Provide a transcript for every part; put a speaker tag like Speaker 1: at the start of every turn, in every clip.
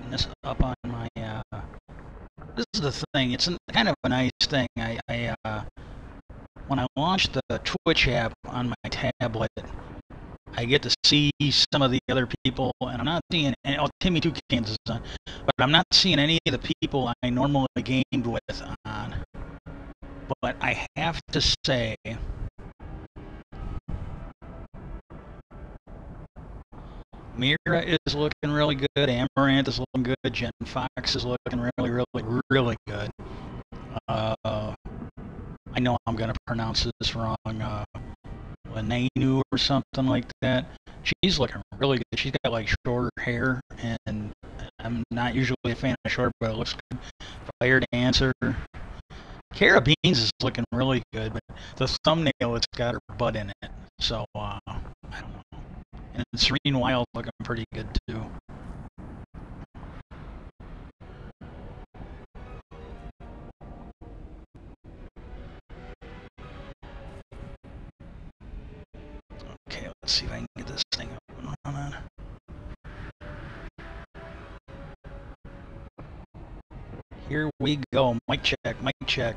Speaker 1: putting this up on my, this is the thing, it's kind of a nice thing. When I launch the Twitch app on my tablet, I get to see some of the other people, and I'm not seeing, Timmy 2 Cans is on, but I'm not seeing any of the people I normally gamed with on. But I have to say, Mira is looking really good, Amaranth is looking good, Jen Fox is looking really good. I know I'm going to pronounce this wrong, Lenenu or something like that. She's looking really good. She's got like shorter hair, and I'm not usually a fan of short, but it looks good. Fire Dancer. Cara Beans is looking really good, but the thumbnail, it's got her butt in it. So, I don't know. And Serene Wild looking pretty good too. Okay, let's see if I can get this thing up and running. Here we go. Mic check, mic check.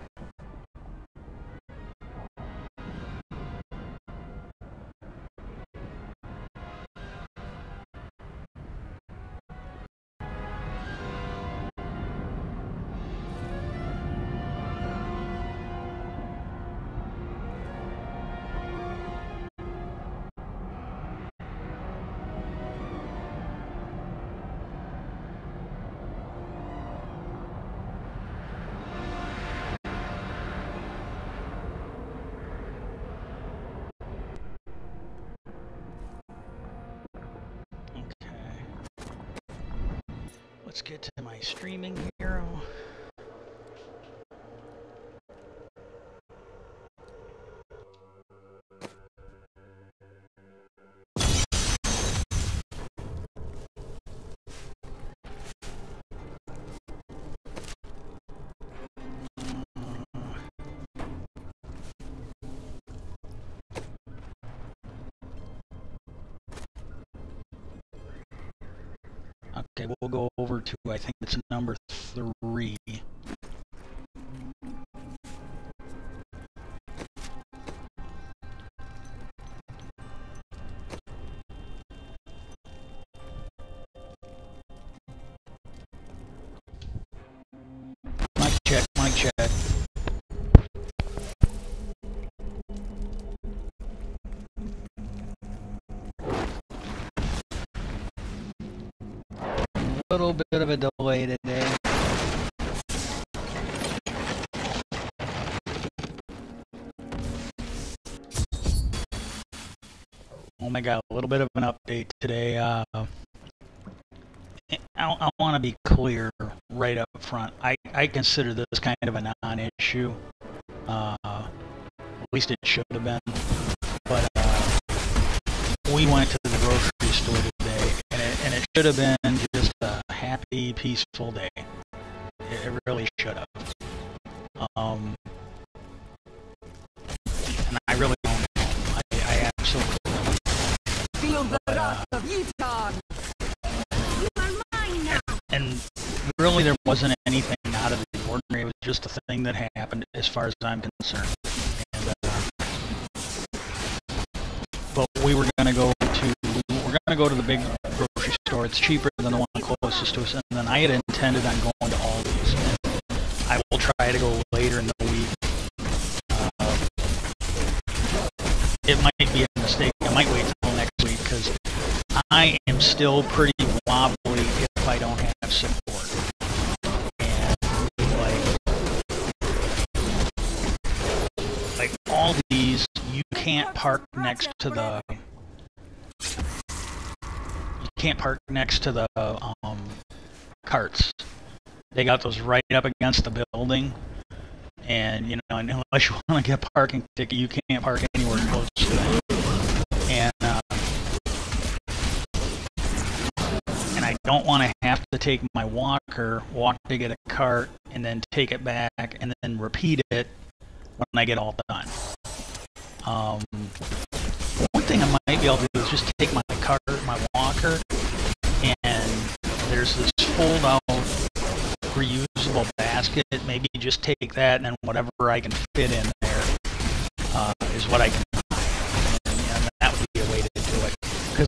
Speaker 1: Let's get to my streaming hero. Okay, we'll go over to, I think it's number 3. Mic check, mic check. A little bit of a delay today. Oh my god, a little bit of an update today. I want to be clear right up front. I consider this kind of a non-issue. At least it should have been. But we went to the grocery store today, and it should have been just a happy, peaceful day. It really should have. And I really don't know. I absolutely don't.
Speaker 2: Feel the wrath of Utah. You are mine now.
Speaker 1: And really, there wasn't anything out of the ordinary. It was just a thing that happened, as far as I'm concerned. And, but we were gonna go to the big grocery store. It's cheaper than the one closest to us. And then I had intended on going to Aldi's. And I will try to go later in the week. It might be a mistake. I might wait until next week because I am still pretty wobbly if I don't have support. And like all these, you can't park next to the carts. They got those right up against the building. And, you know, unless you want to get a parking ticket, you can't park anywhere close to that. And I don't want to have to take my walk to get a cart, and then take it back, and then repeat it when I get all done. One thing I might be able to do is just take my walker, and there's this fold-out reusable basket. Maybe just take that, and then whatever I can fit in there is what I can buy. And that would be a way to do it. Because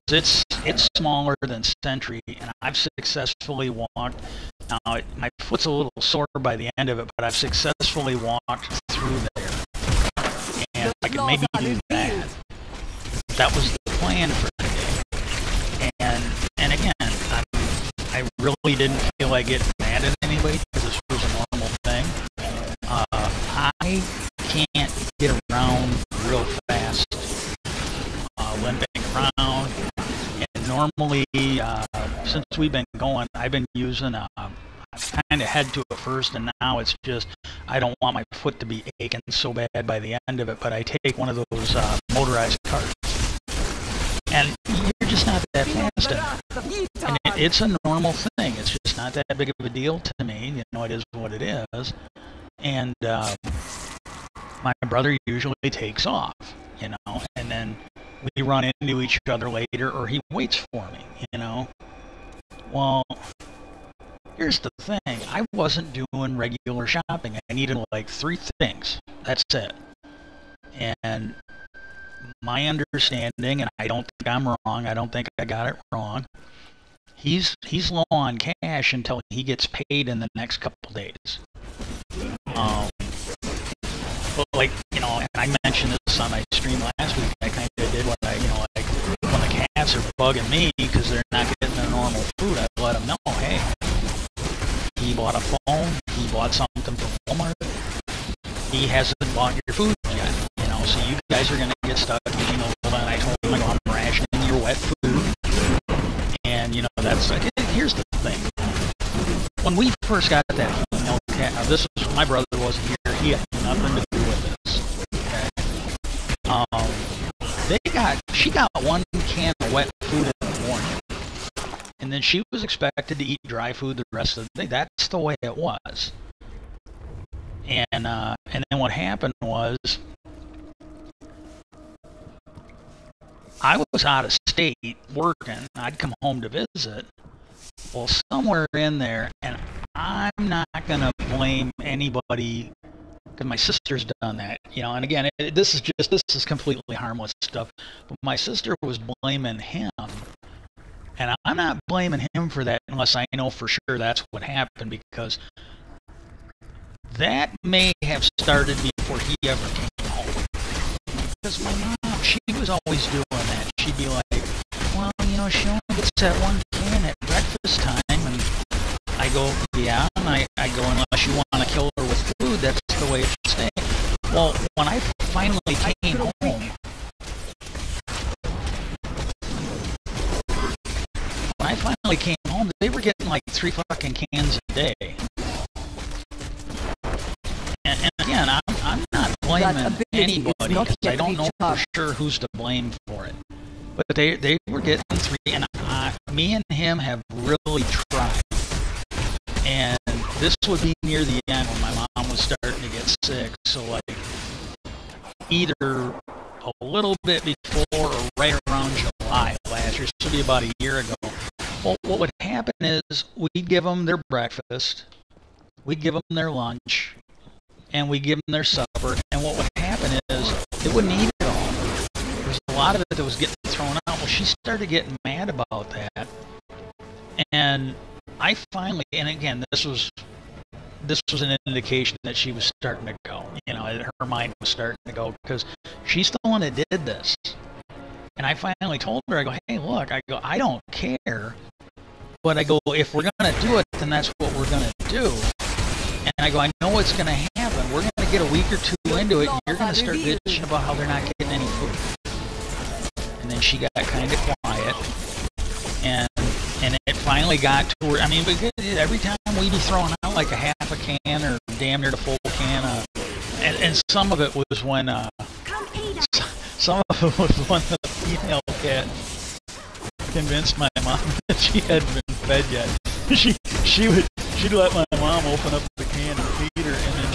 Speaker 1: it's smaller than Sentry, and I've successfully walked. Now, my foot's a little sore by the end of it, but I've successfully walked through there. And I could maybe do that. That was the plan for today. And again, I really didn't feel like getting mad at anybody because this was a normal thing. I can't get around real fast, limping around. And normally, since we've been going, I've been using I kind of head to it first, and now it's just I don't want my foot to be aching so bad by the end of it, but I take one of those motorized carts. And you're just not that fast enough. And it's a normal thing. It's just not that big of a deal to me. You know, it is what it is. And my brother usually takes off, you know, and then we run into each other later, or he waits for me, you know. Well, here's the thing. I wasn't doing regular shopping. I needed like 3 things. That's it. And my understanding, and I don't think I'm wrong, I don't think I got it wrong, he's low on cash until he gets paid in the next couple days. But like, you know, and I mentioned this on my stream last week, I kind of did what I, you know, like when the cats are bugging me because they're not getting their normal food, I let them know, hey, he bought a phone, he bought something from Walmart, he hasn't bought your food yet, you know, so you guys are going to get stuck eating a little, and I told him, I'm rationing your wet food, and, you know, that's, like, here's the thing, when we first got that female cat, now this was, my brother wasn't here, he had nothing to do with this, okay, she got 1 can of wet food in the morning, and then she was expected to eat dry food the rest of the day. That's the way it was. And then what happened was, I was out of state working. I'd come home to visit. Well, somewhere in there, and I'm not gonna blame anybody because my sister's done that, you know. And again, this is completely harmless stuff. But my sister was blaming him. And I'm not blaming him for that unless I know for sure that's what happened, because that may have started before he ever came home. Because my mom, she was always doing that. She'd be like, well, you know, she only gets that 1 can at breakfast time. And I go, yeah. And I go, unless you want to kill her with food, that's the way it should stay. Well, when I finally came home, they were getting like 3 fucking cans a day. And again, I'm not blaming anybody because I don't know for sure who's to blame for it. But they were getting 3, and me and him have really tried. And this would be near the end when my mom was starting to get sick. So like either a little bit before or right around July last year. This would be about a year ago. Well, what would happen is we'd give them their breakfast, we'd give them their lunch, and we'd give them their supper. And what would happen is they wouldn't eat it all. There was a lot of it that was getting thrown out. Well, she started getting mad about that. And I finally, and again, this was an indication that she was starting to go. You know, her mind was starting to go because she's the one that did this. And I finally told her, I go, hey, look, I don't care. But I go, if we're going to do it, then that's what we're going to do. And I go, I know what's going to happen. We're going to get a week or 2 into it, and you're going to start bitching about how they're not getting any food. And then she got kind of quiet. And it finally got to where, I mean, every time we'd be throwing out like a half a can or damn near the full can. And some of it was when, some of it was when the female cat convinced my mom that she hadn't been fed yet. She'd let my mom open up the can and feed her, and then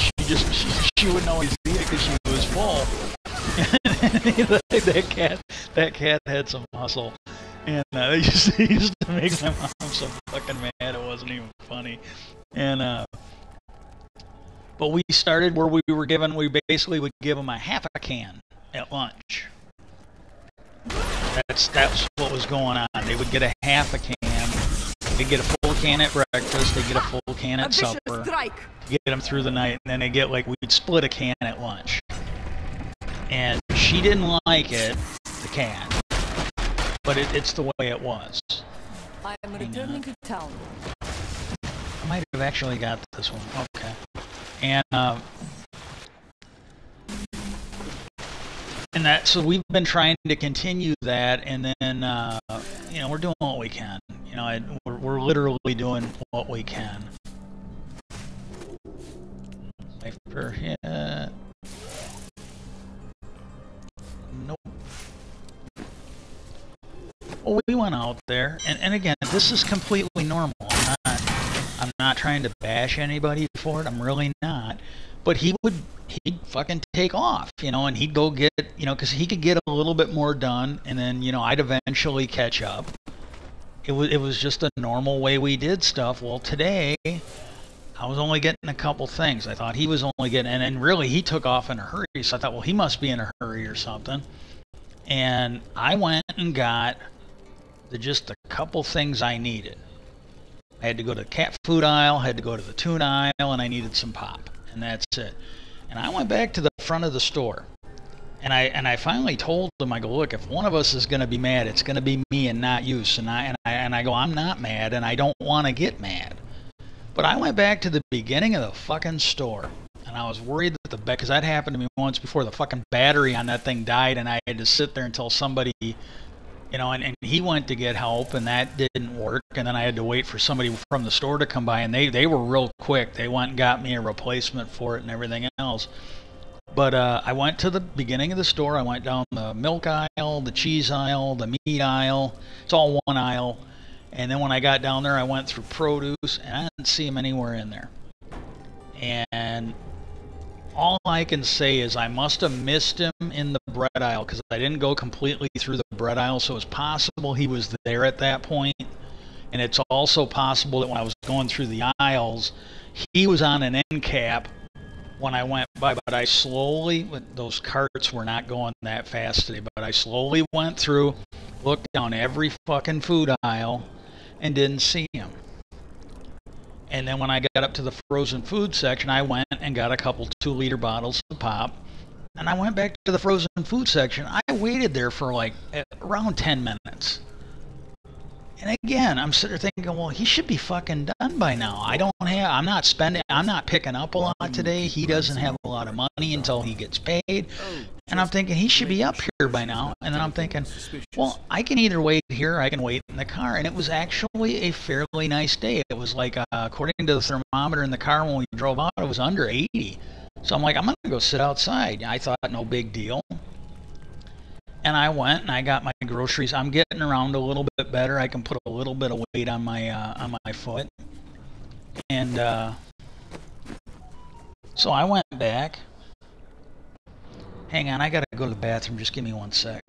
Speaker 1: she wouldn't always eat it because she was full. that cat had some muscle, And they used to make my mom so fucking mad it wasn't even funny. And but we started where we basically would give them a half a can at lunch. That's what was going on. They would get a half a can. They'd get a full can at breakfast. They'd get a full can at supper. Get them through the night, and then they get we'd split a can at lunch. And she didn't like it, the can, but it's the way it was.
Speaker 2: I am returning to town.
Speaker 1: I might have actually got this one. Okay. And so we've been trying to continue that, and then we're doing what we can. We're literally doing what we can. Sniper hit. Nope. Well, we went out there, and again, this is completely normal. I'm not trying to bash anybody for it. I'm really not. But he'd fucking take off, and he'd go get, because he could get a little bit more done, and then, I'd eventually catch up. It was just a normal way we did stuff. Well, today, I was only getting a couple things. I thought he was only getting, and really, he took off in a hurry, so I thought, well, he must be in a hurry or something. And I went and got just a couple things I needed. I had to go to the cat food aisle, had to go to the tuna aisle, and I needed some pop. And that's it. And I went back to the front of the store. And I finally told them, I go, look, if one of us is going to be mad, it's going to be me and not you. So I go, I'm not mad, and I don't want to get mad. But I went back to the beginning of the fucking store. And I was worried that because that happened to me once before, the fucking battery on that thing died, and I had to sit there until somebody... and he went to get help, and that didn't work, and then I had to wait for somebody from the store to come by, and they were real quick. They went and got me a replacement for it and everything else. But I went to the beginning of the store. I went down the milk aisle, the cheese aisle, the meat aisle. It's all one aisle. And then when I got down there, I went through produce, and I didn't see him anywhere in there. And all I can say is I must have missed him in the bread aisle, because I didn't go completely through the bread aisle, so it's possible he was there at that point. And it's also possible that when I was going through the aisles, he was on an end cap when I went by, but I slowly, those carts were not going that fast today, but I slowly went through, looked down every fucking food aisle, and didn't see him. And then when I got up to the frozen food section, I went and got a couple 2-liter bottles of pop. And I went back to the frozen food section. I waited there for around 10 minutes. And again, I'm sitting there thinking, well, he should be fucking done by now. I'm not picking up a lot today. He doesn't have a lot of money until he gets paid. And I'm thinking he should be up here by now. And then I'm thinking, well, I can either wait here or I can wait in the car. And it was actually a fairly nice day. It was according to the thermometer in the car when we drove out, it was under 80. So I'm like, I'm going to go sit outside. I thought no big deal. And I went and I got my groceries. I'm getting around a little bit better. I can put a little bit of weight on my foot. And so I went back. Hang on, I gotta go to the bathroom. Just give me 1 sec.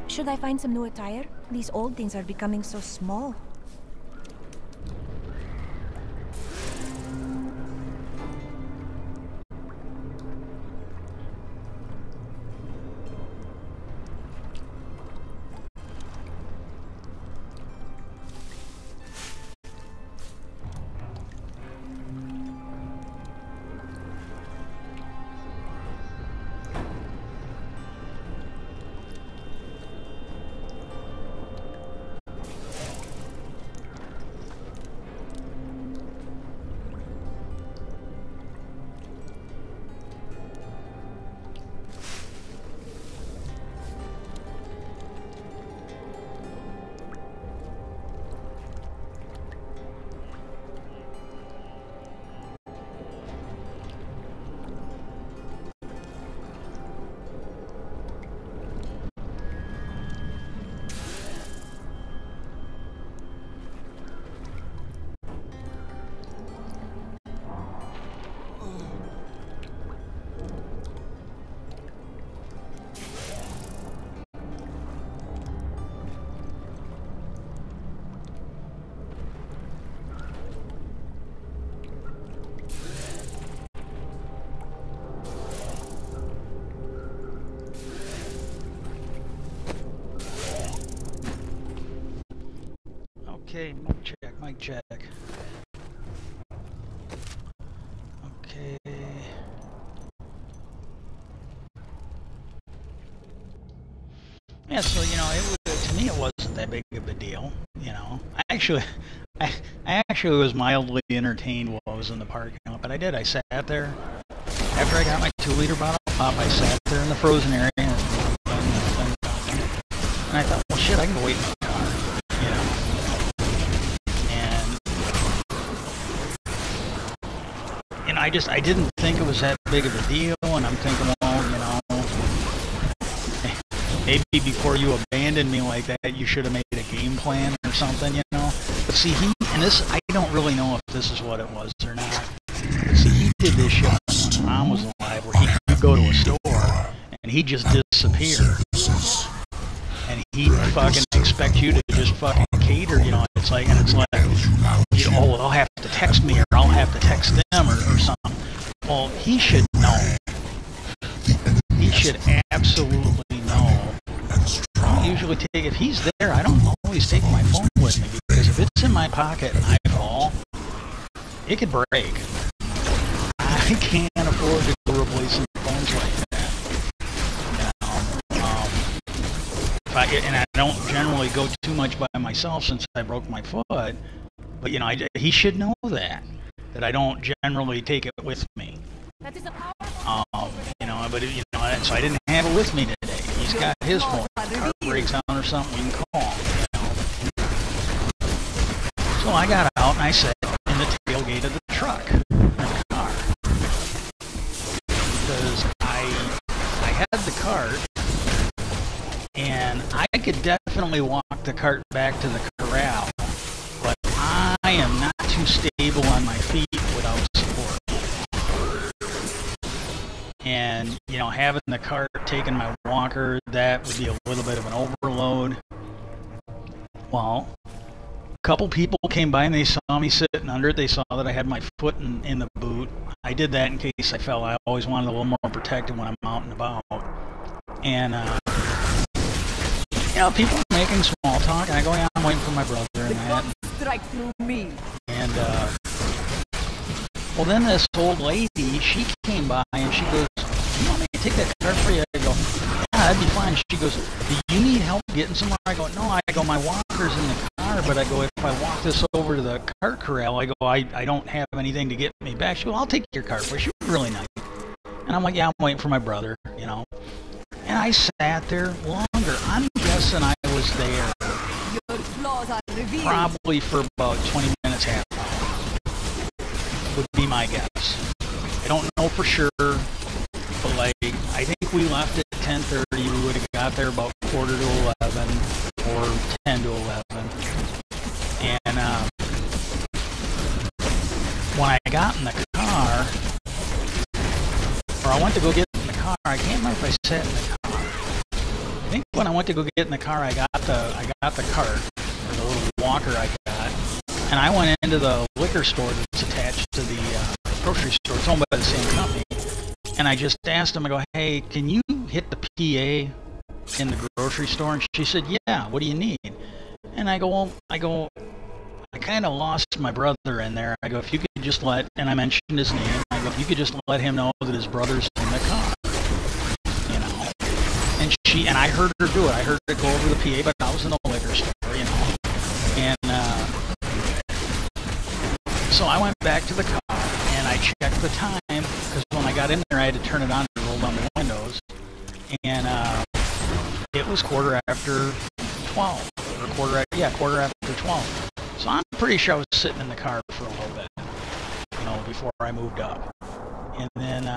Speaker 3: Should I find some new attire? These old things are becoming so small.
Speaker 1: Okay, mic check. Okay. Yeah, so, to me it wasn't that big of a deal, I actually was mildly entertained while I was in the parking lot, but I sat there. After I got my 2-liter bottle of pop, I sat there in the frozen area and I thought, well, shit, I can go wait in my car, And, I didn't think it was that big of a deal, and I'm thinking, well, maybe before you abandoned me like that, you should have made a game plan or something, But see, I don't really know if this is what it was or not. But see, he did this shit when my mom was alive, where he could go to a store, and he'd just disappear. And he'd fucking expect you to just fucking cater, It's like, they'll have to text me, or I'll have to text them, or something. Well, he should know. He should absolutely know. I usually if he's there, I don't always take my phone with me, because if it's in my pocket and I fall, it could break. I can't afford to go replacing phones like that. And I don't generally go too much by myself since I broke my foot, but he should know that I don't generally take it with me. So I didn't have it with me today. He's got his phone. If the car breaks down or something, we can call him. So I got out and I sat in the tailgate of the truck in the car, because I had the cart. And I could definitely walk the cart back to the corral, but I am not too stable on my feet without support. And, having the cart taking my walker, that would be a little bit of an overload. Well, a couple people came by and they saw me sitting under it. They saw that I had my foot in the boot. I did that in case I fell. I always wanted a little more protected when I'm out and about. And, people are making small talk, and I go, yeah, I'm waiting for my brother and that.
Speaker 2: Strike through me.
Speaker 1: And, well, then this old lady, she came by, and she goes, you want me to take that cart for you? I go, yeah, that'd be fine. She goes, do you need help getting somewhere? I go, no. I go, my walker's in the car, but I go, if I walk this over to the cart corral, I go, I don't have anything to get me back. She goes, I'll take your cart for you. She was really nice. And I'm like, yeah, I'm waiting for my brother, And I sat there longer. I'm guessing I was there probably for about 20 minutes, half an hour. Would be my guess. I don't know for sure, but I think we left at 10:30. We would have got there about 10:45 or 10 to 11. And when I got in the car, or I went to go get in the car, I can't remember if I sat in the car. think when I went to go get in the car, I got the cart, or the little walker I got, and I went into the liquor store that's attached to the grocery store. It's owned by the same company. And I just asked him, I go, hey, can you hit the PA in the grocery store? And she said, yeah, what do you need? And I go, well, I kind of lost my brother in there. I go, if you could just and I mentioned his name, I go, if you could just let him know that his brother's in the car, you know. And I heard her do it. I heard her go over the PA, but I was in the liquor store, you know. And so I went back to the car, and I checked the time, because when I got in there, I had to turn it on and roll down the windows. And it was quarter after 12, or quarter after 12. So I'm pretty sure I was sitting in the car for a little bit, you know, before I moved up. And then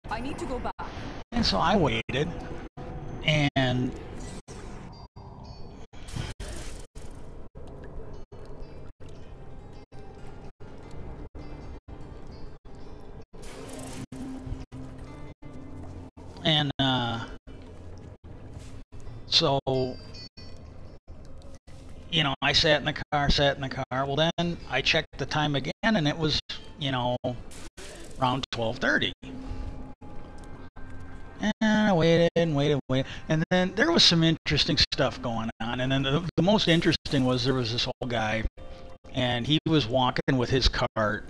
Speaker 2: I need to go back.
Speaker 1: And so I waited, and so, you know, I sat in the car. Well, then I checked the time again, and it was, you know, around 12:30. And I waited and waited. And then there was some interesting stuff going on. And then the most interesting was there was this old guy, and he was walking with his cart.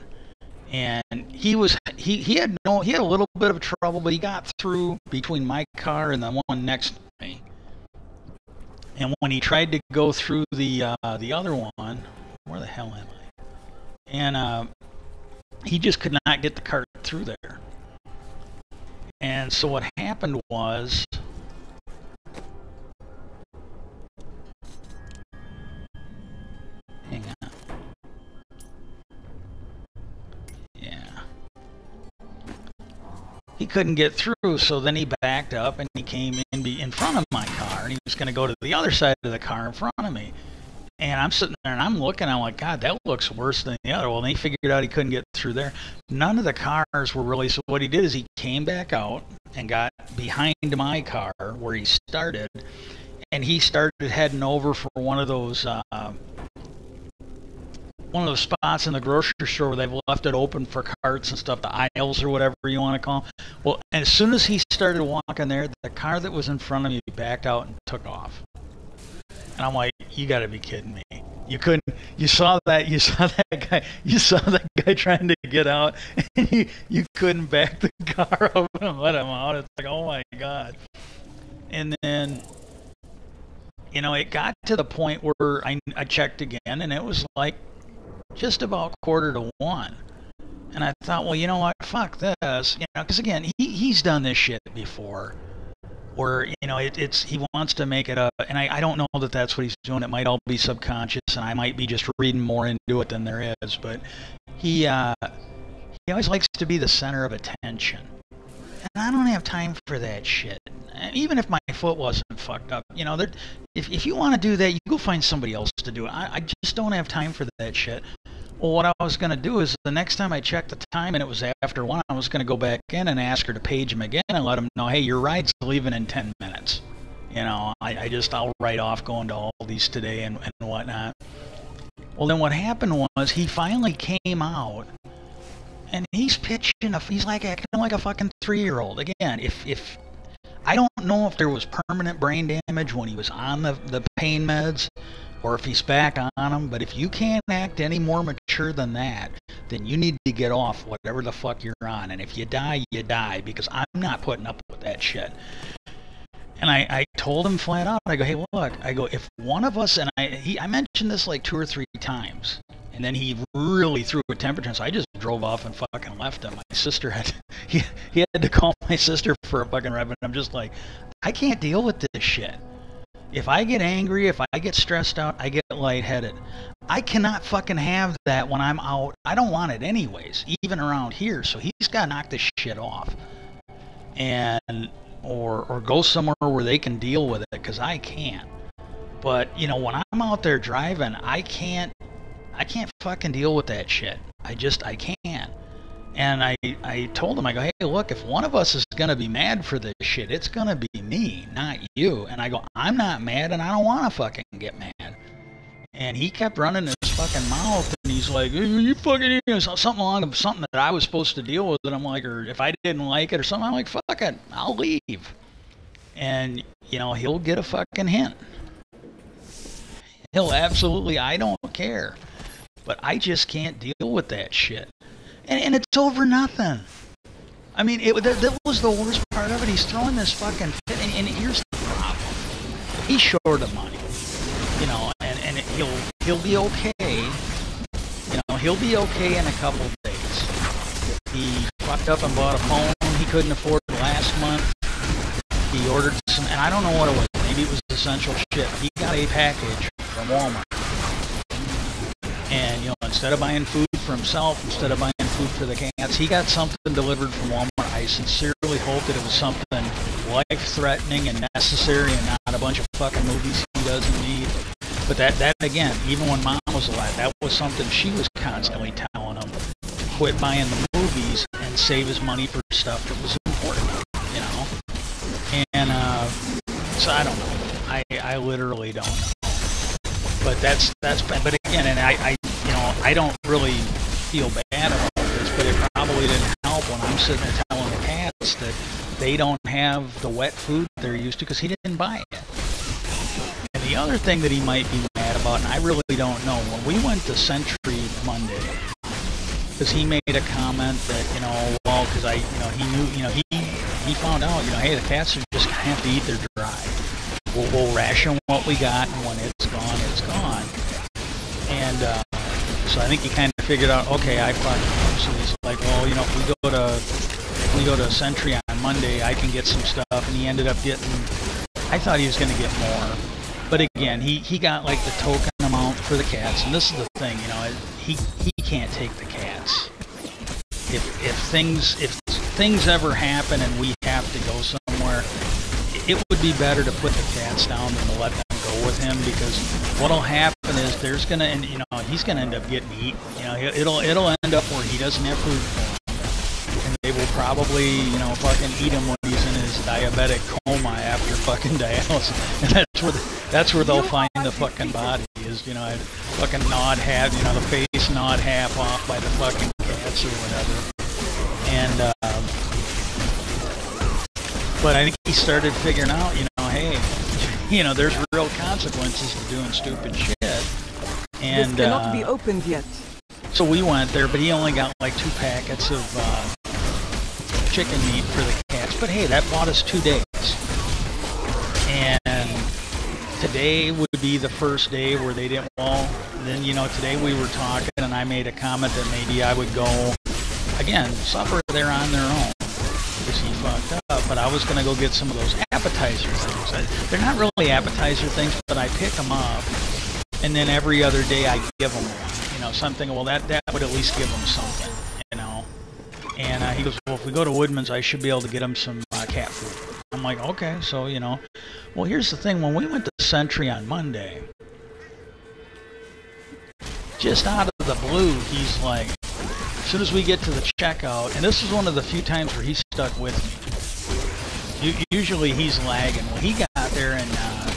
Speaker 1: And he had a little bit of trouble, but he got through between my car and the one next to me. And when he tried to go through the other one, where the hell am I? And he just could not get the cart through there. And so what happened was, hang on. Yeah. He couldn't get through, so then he backed up and he came in front of my car, and he was going to go to the other side of the car in front of me. And I'm sitting there and I'm looking, I'm like, God, that looks worse than the other. Well, then he figured out he couldn't get through there. None of the cars were really, so what he did is he came back out and got behind my car where he started, and he started heading over for one of those spots in the grocery store where they've left it open for carts and stuff, the aisles or whatever you want to call them. Well, as soon as he started walking there, the car that was in front of me backed out and took off. And I'm like, you got to be kidding me. You saw that guy trying to get out, and you couldn't back the car up and let him out. It's like, oh my God. And then, you know, it got to the point where I checked again, and it was like just about 12:45. And I thought, well, you know what, fuck this, you know, because again, he's done this shit before, where, you know, he wants to make it up, and I don't know that that's what he's doing. It might all be subconscious, and I might be just reading more into it than there is, but he always likes to be the center of attention, and I don't have time for that shit. Even if my foot wasn't fucked up, you know, if you want to do that, you go find somebody else to do it. I just don't have time for that shit. Well, what I was going to do is the next time I checked the time and it was after 1, I was going to go back in and ask her to page him again and let him know, hey, your ride's leaving in 10 minutes. You know, I'll write off going to Aldi's today and whatnot. Well, then what happened was he finally came out, and he's he's like acting like a fucking 3-year-old. Again, if I don't know if there was permanent brain damage when he was on the pain meds, or if he's back on them, but if you can't act any more mature than that, then you need to get off whatever the fuck you're on. And if you die, you die, because I'm not putting up with that shit. And I told him flat out, I go, hey, look, I go, if one of us, and I mentioned this like 2 or 3 times, and then he really threw a temperature, so I just drove off and fucking left him. My sister he had to call my sister for a fucking rep, and I'm just like, I can't deal with this shit. If I get angry, if I get stressed out, I get lightheaded. I cannot fucking have that when I'm out. I don't want it anyways, even around here. So he's got to knock this shit off, and or go somewhere where they can deal with it, because I can't. But you know, when I'm out there driving, I can't fucking deal with that shit. I can't. And I told him, I go, hey, look, if one of us is going to be mad for this shit, it's going to be me, not you. And I go, I'm not mad, and I don't want to fucking get mad. And he kept running his fucking mouth, and he's like, you fucking, something along, something that I was supposed to deal with. And I'm like, or if I didn't like it or something, I'm like, fuck it, I'll leave. And, you know, he'll get a fucking hint. He'll absolutely, I don't care. But I just can't deal with that shit. And it's over nothing. I mean, that was the worst part of it. He's throwing this fucking fit, and here's the problem. He's short of money, you know, and he'll be okay. You know, he'll be okay in a couple of days. He fucked up and bought a phone he couldn't afford last month. He ordered some, and I don't know what it was. Maybe it was essential shit. He got a package from Walmart. And, you know, instead of buying food for himself, instead of buying food for the cats, he got something delivered from Walmart. I sincerely hope that it was something life-threatening and necessary and not a bunch of fucking movies he doesn't need. But that again, even when Mom was alive, that was something she was constantly telling him. Quit buying the movies and save his money for stuff that was important, you know? And, so I don't know. I literally don't know. But that's but again, and I don't really feel bad about this, but it probably didn't help when I'm sitting there telling the cats that they don't have the wet food they're used to because he didn't buy it. And the other thing that he might be mad about, and I really don't know, when we went to Century Monday, because he made a comment that, you know, well, because he knew, you know, he found out, you know, hey, the cats are just gonna have to eat their dry. We'll ration what we got, and when it's gone, it's gone. And so I think he kind of figured out, okay, I fucked up. So he's like, well, you know, if we go to Century on Monday, I can get some stuff. And he ended up getting, I thought he was going to get more. But again, he got like the token amount for the cats. And this is the thing, you know, he can't take the cats. If things ever happen and we have to go somewhere, it would be better to put the cats down than to let them go with him, because what'll happen is there's gonna, and you know, he's gonna end up getting eaten. You know, it'll end up where he doesn't have food for him, and they will probably, you know, fucking eat him when he's in his diabetic coma after fucking dialysis, and that's where they'll find the fucking body is, you know, fucking gnawed half, you know, the face gnawed half off by the fucking cats or whatever, and but I think he started figuring out, you know, hey, you know, there's real consequences to doing stupid shit. And
Speaker 2: this cannot be opened yet.
Speaker 1: So we went there, but he only got like 2 packets of chicken meat for the cats. But hey, that bought us 2 days. And today would be the first day where they didn't, well, then, you know, today we were talking and I made a comment that maybe I would go, again, supper there on their own. Because he fucked up, but I was going to go get some of those appetizer things. They're not really appetizer things, but I pick them up, and then every other day I give them one, you know, something. Well, that would at least give them something, you know. And he goes, well, if we go to Woodman's, I should be able to get them some cat food. I'm like, okay, so, you know. Well, here's the thing. When we went to Century on Monday, just out of the blue, he's like, as soon as we get to the checkout, and this is one of the few times where he stuck with me. Usually he's lagging. Well, he got there and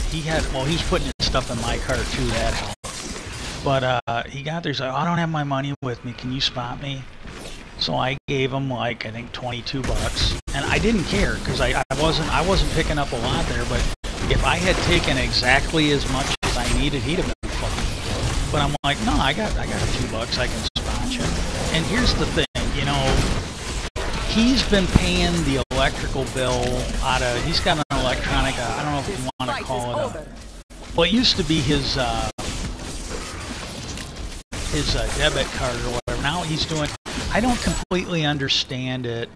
Speaker 1: he was putting his stuff in my cart too, that helped. But he got there, he's like, oh, I don't have my money with me. Can you spot me? So I gave him like, I think $22. And I didn't care because I wasn't picking up a lot there, but if I had taken exactly as much as I needed, he'd have been fucked. But I'm like, no, I got a few bucks, I can spot you. And here's the thing, you know, he's been paying the electrical bill out of, he's got an electronic, I don't know if you want to call it well, it used to be his debit card or whatever. Now he's doing, I don't completely understand it.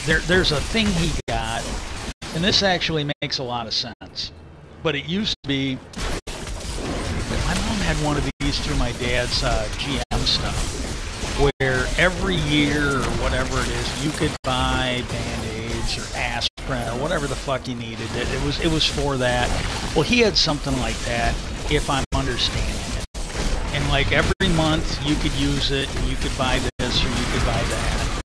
Speaker 1: There's a thing he got, and this actually makes a lot of sense. But it used to be, my mom had one of these through my dad's GM stuff, where every year or whatever it is, you could buy Band-Aids or aspirin or whatever the fuck you needed. It was for that. Well, he had something like that, if I'm understanding it. And like every month you could use it, and you could buy this or you could buy that.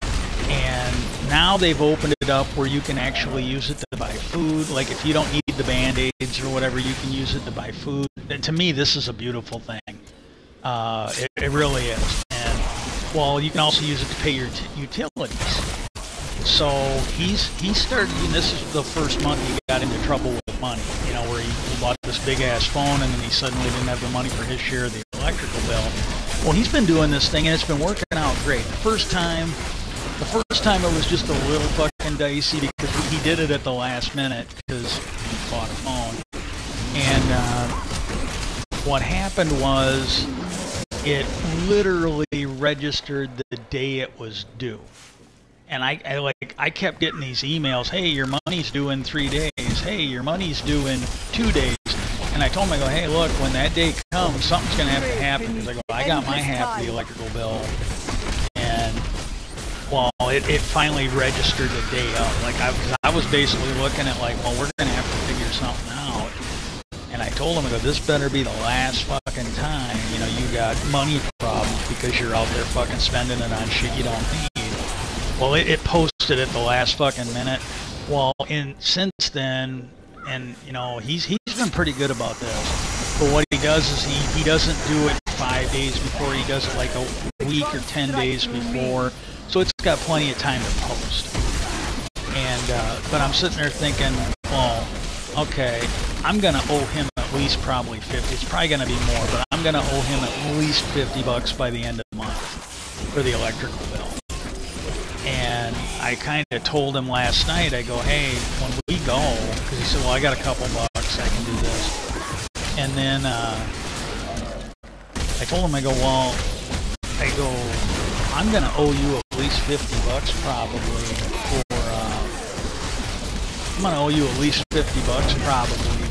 Speaker 1: And now they've opened it up where you can actually use it to buy food. Like if you don't need the Band-Aids or whatever, you can use it to buy food. And to me, this is a beautiful thing. It really is. And well, you can also use it to pay your utilities. So he started, and this is the first month he got into trouble with money, you know, where he bought this big ass phone and then he suddenly didn't have the money for his share of the electrical bill. Well, he's been doing this thing and it's been working out great. The first time it was just a little fucking dicey because he did it at the last minute because he bought a phone. And what happened was it literally registered the day it was due. And I kept getting these emails, hey, your money's due in 3 days. Hey, your money's due in 2 days. And I told him, I go, hey, look, when that day comes, something's going to have to happen. Because I go, I got my half of the electrical bill. And, well, it finally registered the day up. Like, I was basically looking at, like, well, we're going to have to figure something out. And I told him, I go, this better be the last fucking time, you know, you got money problems because you're out there fucking spending it on shit you don't need. Well, it posted at the last fucking minute. Well, since then, and you know, he's been pretty good about this. But what he does is he doesn't do it 5 days before. He does it like a week or 10 days before. So it's got plenty of time to post. And but I'm sitting there thinking, well, okay, I'm gonna owe him at least probably 50. It's probably gonna be more, but I'm gonna owe him at least $50 by the end of the month for the electrical bill. And I kind of told him last night, I go, hey, when we go, because he said, well, I got a couple bucks, I can do this. And then I told him, I go, well, I'm going to owe you at least $50 probably I'm going to owe you at least $50 probably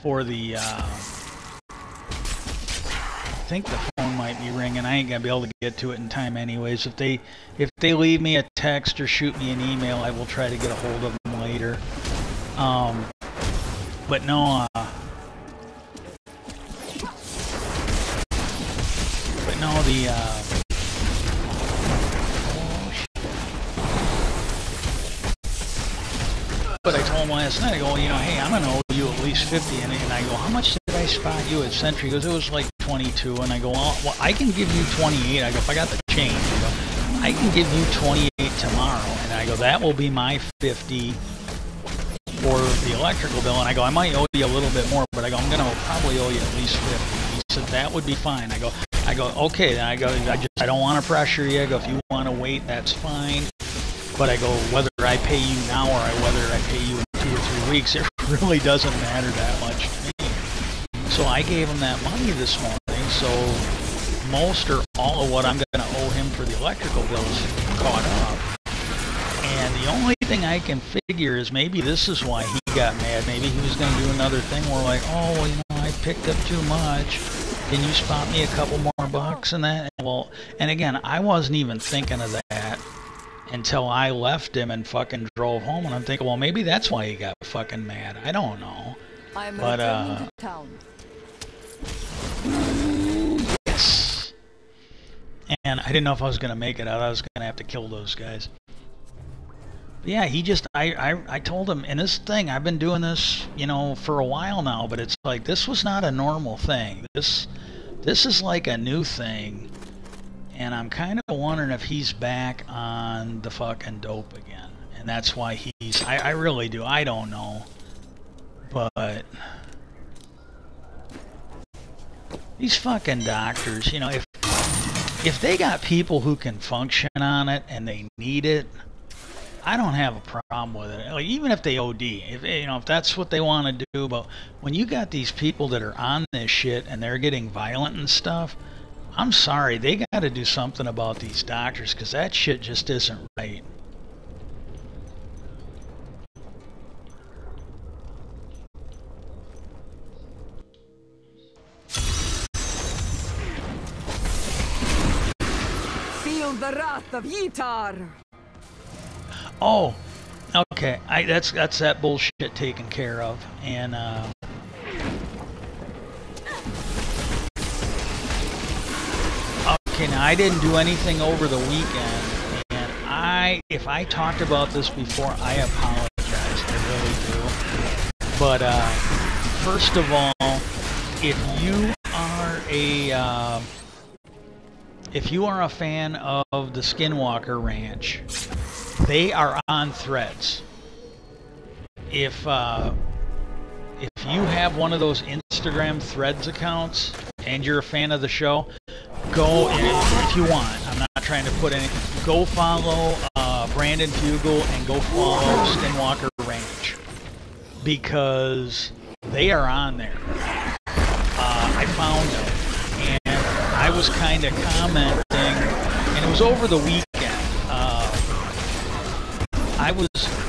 Speaker 1: for the, I think the phone might be ringing. I ain't gonna be able to get to it in time anyways. If they leave me a text or shoot me an email, I will try to get a hold of them later. But no, but I told him last night, I go, you know, hey, I'm gonna owe you at least 50, and I go, how much did I spot you at Century? He goes, it was like 22, and I go, well, I can give you 28. I go, if I got the change, I go, I can give you 28 tomorrow, and I go, that will be my 50 for the electrical bill, and I go, I might owe you a little bit more, but I go, I'm gonna probably owe you at least 50. He said that would be fine. I go, okay. Then I go, I don't want to pressure you. I go, if you want to wait, that's fine. But I go, whether I pay you now or whether I pay you in 2 or 3 weeks, it really doesn't matter that much to me. So I gave him that money this morning, so most or all of what I'm going to owe him for the electrical bill is caught up. And the only thing I can figure is maybe this is why he got mad. Maybe he was going to do another thing where like, oh, well, you know, I picked up too much. Can you spot me a couple more bucks and that? Well, and again, I wasn't even thinking of that until I left him and fucking drove home, and I'm thinking, well, maybe that's why he got fucking mad. I don't know.
Speaker 2: I'm
Speaker 1: but
Speaker 2: returning to town.
Speaker 1: Yes. And I didn't know if I was gonna make it out. I was gonna have to kill those guys. But yeah, he just I told him, and this thing, I've been doing this, you know, for a while now, but it's like this was not a normal thing. This is like a new thing. And I'm kind of wondering if he's back on the fucking dope again. And that's why he's... I really do. I don't know. But... these fucking doctors, you know, if they got people who can function on it and they need it, I don't have a problem with it. Like, even if they OD, if that's what they want to do. But when you got these people that are on this shit and they're getting violent and stuff... I'm sorry, they got to do something about these doctors, because that shit just isn't right.
Speaker 2: Feel the wrath of Yitar.
Speaker 1: Oh, Okay, that's that bullshit taken care of, and okay, now I didn't do anything over the weekend, and if I talked about this before, I apologize. I really do. But first of all, if you are a fan of the Skinwalker Ranch, they are on Threads. If you have one of those Instagram Threads accounts and you're a fan of the show, go if you want. I'm not trying to put any. Go follow Brandon Fugel and go follow Skinwalker Ranch because they are on there. I found them and I was kind of commenting, and it was over the weekend.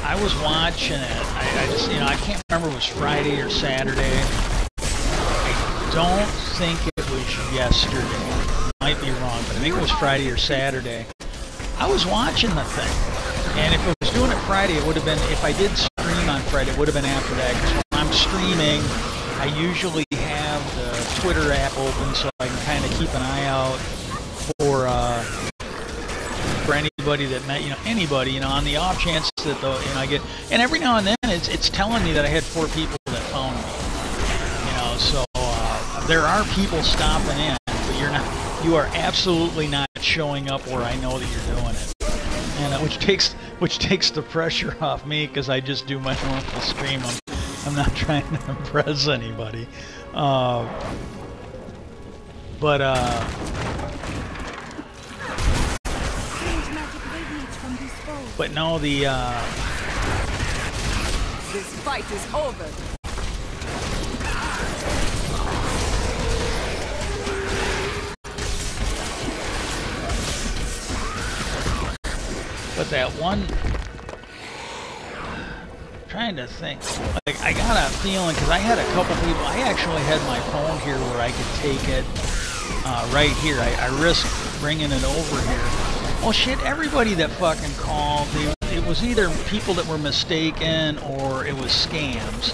Speaker 1: I was watching it. I just, you know, I can't remember if it was Friday or Saturday. I don't think it was yesterday. Might be wrong, but I think it was Friday or Saturday. I was watching the thing, and if I was doing it Friday, it would have been, if I did stream on Friday, it would have been after that, because when I'm streaming, I usually have the Twitter app open so I can kind of keep an eye out for anybody that met, you know, anybody, you know, on the off chance that, I get, and every now and then it's telling me that I had 4 people that found me, you know, so there are people stopping in, but you are absolutely not showing up where I know that you're doing it, and which takes the pressure off me, because I just do my normal stream. I'm not trying to impress anybody, but no, this
Speaker 2: fight is over.
Speaker 1: but that one, trying to think, like, I got a feeling, because I had a couple people, I actually had my phone here where I could take it right here. I risked bringing it over here. Well, shit, everybody that fucking called, it was either people that were mistaken or it was scams.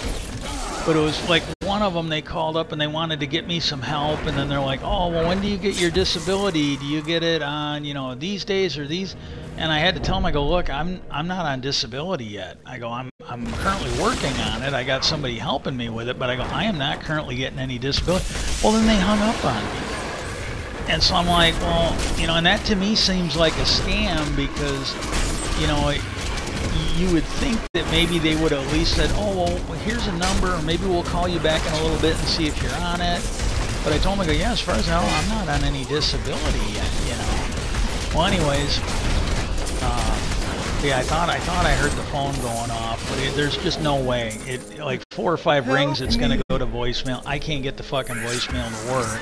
Speaker 1: But it was like one of them, they called up and they wanted to get me some help, and then they're like, oh, well, when do you get your disability? Do you get it on, you know, these days or these? And I had to tell them, I go, look, I'm not on disability yet. I go, I'm currently working on it. I got somebody helping me with it, but I go, I am not currently getting any disability. Well, then they hung up on me. And so I'm like, well, you know, and that to me seems like a scam, because, you know, you would think that maybe they would at least said, oh, well, here's a number, or maybe we'll call you back in a little bit and see if you're on it. But I told them, I go, yeah, as far as I know, I'm not on any disability yet, you know. Well, anyways, yeah, I thought I heard the phone going off, but there's just no way. It, like 4 or 5 rings, it's gonna go to voicemail. I can't get the fucking voicemail to work.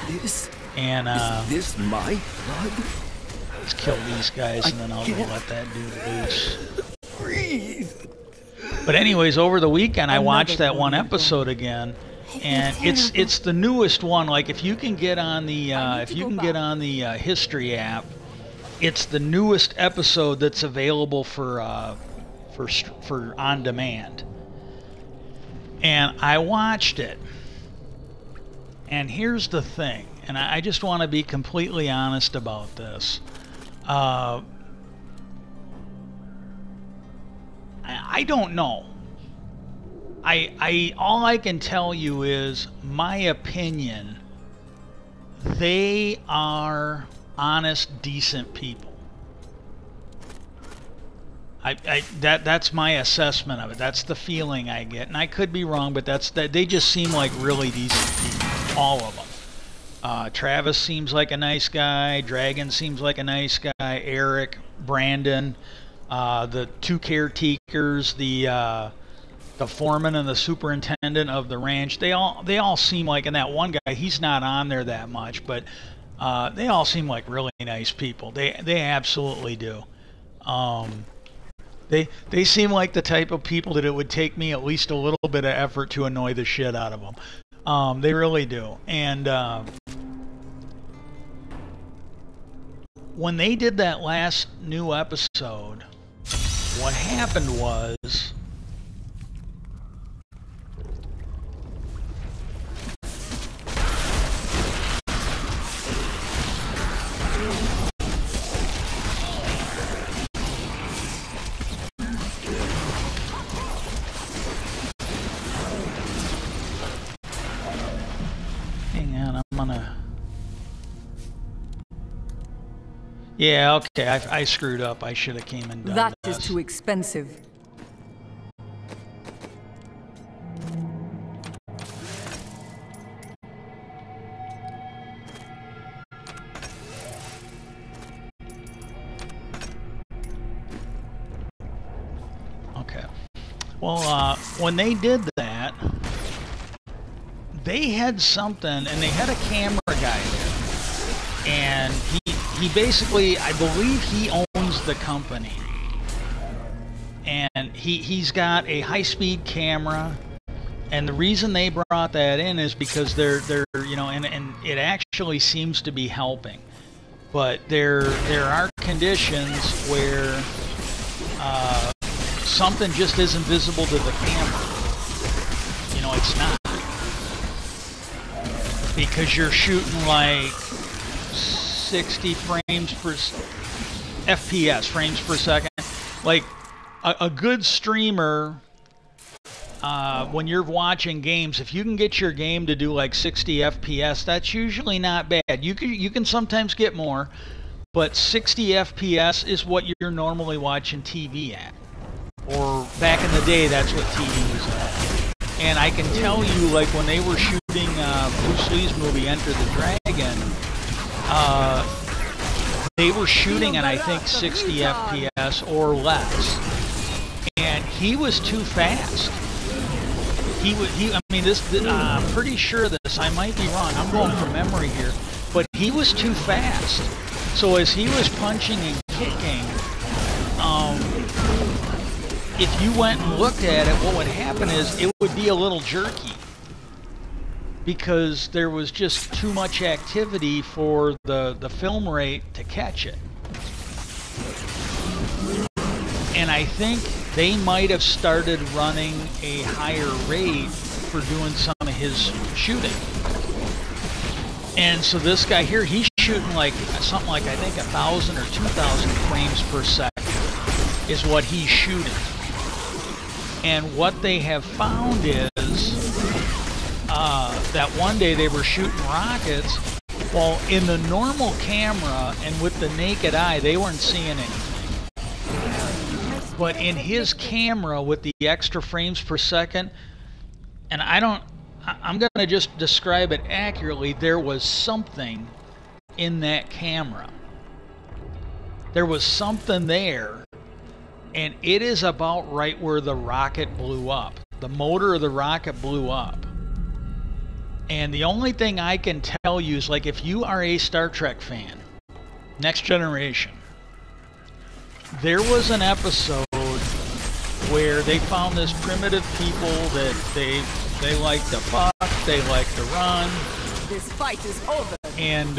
Speaker 1: And
Speaker 4: is this my blood?
Speaker 1: Let's kill these guys, and then I'll go let that dude loose.
Speaker 4: Breathe.
Speaker 1: But anyways, over the weekend I watched that one episode again, and it's the newest one. Like, if you can get on the history app, it's the newest episode that's available for on demand. And I watched it. And here's the thing, and I just want to be completely honest about this. I don't know. All I can tell you is my opinion. They are honest, decent people. That's my assessment of it. That's the feeling I get, and I could be wrong, but they just seem like really decent people, all of them. Travis seems like a nice guy. Dragon seems like a nice guy. Eric, Brandon, the 2 caretakers, the foreman and the superintendent of the ranch. They all seem like, and that one guy, he's not on there that much, but they all seem like really nice people. They absolutely do. They seem like the type of people that it would take me at least a little bit of effort to annoy the shit out of them. They really do. And when they did that last new episode, what happened was hang on, I'm gonna. Yeah, okay, I screwed up. I should have came and done
Speaker 2: That
Speaker 1: this.
Speaker 2: is too expensive.
Speaker 1: Okay. Well, when they did that, they had something, and they had a camera guy there. And he basically, I believe he owns the company. And he's got a high-speed camera. And the reason they brought that in is because they're you know, and it actually seems to be helping. But there are conditions where something just isn't visible to the camera. You know, it's not. Because you're shooting like 60 frames per FPS, frames per second. Like a good streamer, when you're watching games, if you can get your game to do like 60 FPS, that's usually not bad. You can sometimes get more, but 60 FPS is what you're normally watching TV at. Or back in the day, that's what TV was at. And I can tell you, like when they were shooting Bruce Lee's movie Enter the Dragon, they were shooting at, I think, 60 FPS or less. And he was too fast. I mean, I'm pretty sure this, I might be wrong, I'm going from memory here, but he was too fast. So as he was punching and kicking, if you went and looked at it, what would happen is it would be a little jerky. Because there was just too much activity for the film rate to catch it. And I think they might have started running a higher rate for doing some of his shooting. And so this guy here, he's shooting like something like, I think, 1,000 or 2,000 frames per second is what he's shooting. And what they have found is that one day they were shooting rockets. Well, in the normal camera and with the naked eye, they weren't seeing anything. But in his camera with the extra frames per second, and I'm going to just describe it accurately, there was something in that camera. There was something there, and it is about right where the rocket blew up. The motor of the rocket blew up. And the only thing I can tell you is, like, if you are a Star Trek fan, Next Generation, there was an episode where they found this primitive people that they like to fuck, they like to run.
Speaker 2: This fight is over.
Speaker 1: And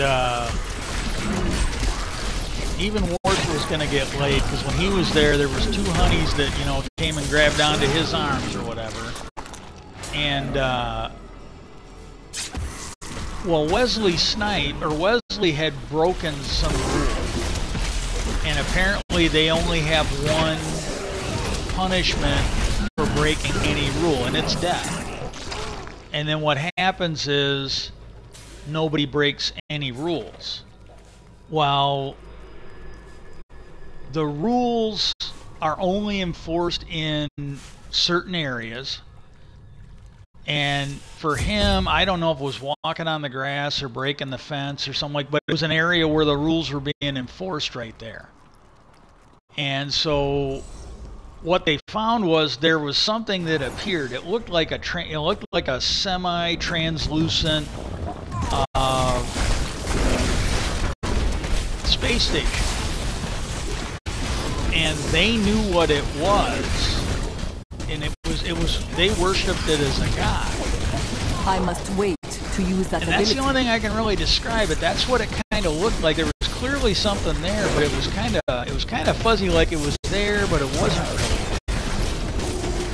Speaker 1: even Ward was going to get laid, because when he was there was two honeys that, you know, came and grabbed onto his arms or whatever. And well, Wesley had broken some rule, and apparently they only have one punishment for breaking any rule, and it's death. And then what happens is nobody breaks any rules. While the rules are only enforced in certain areas. And for him, I don't know if it was walking on the grass or breaking the fence or something like, but it was an area where the rules were being enforced right there. And so what they found was there was something that appeared. It looked like a semi-translucent space station. And they knew what it was. And they worshipped it as a god.
Speaker 2: I must wait to use that
Speaker 1: And
Speaker 2: ability.
Speaker 1: that's the only thing I can really describe it. That's what it kind of looked like. There was clearly something there, but it was kind of fuzzy, like it was there, but it wasn't really.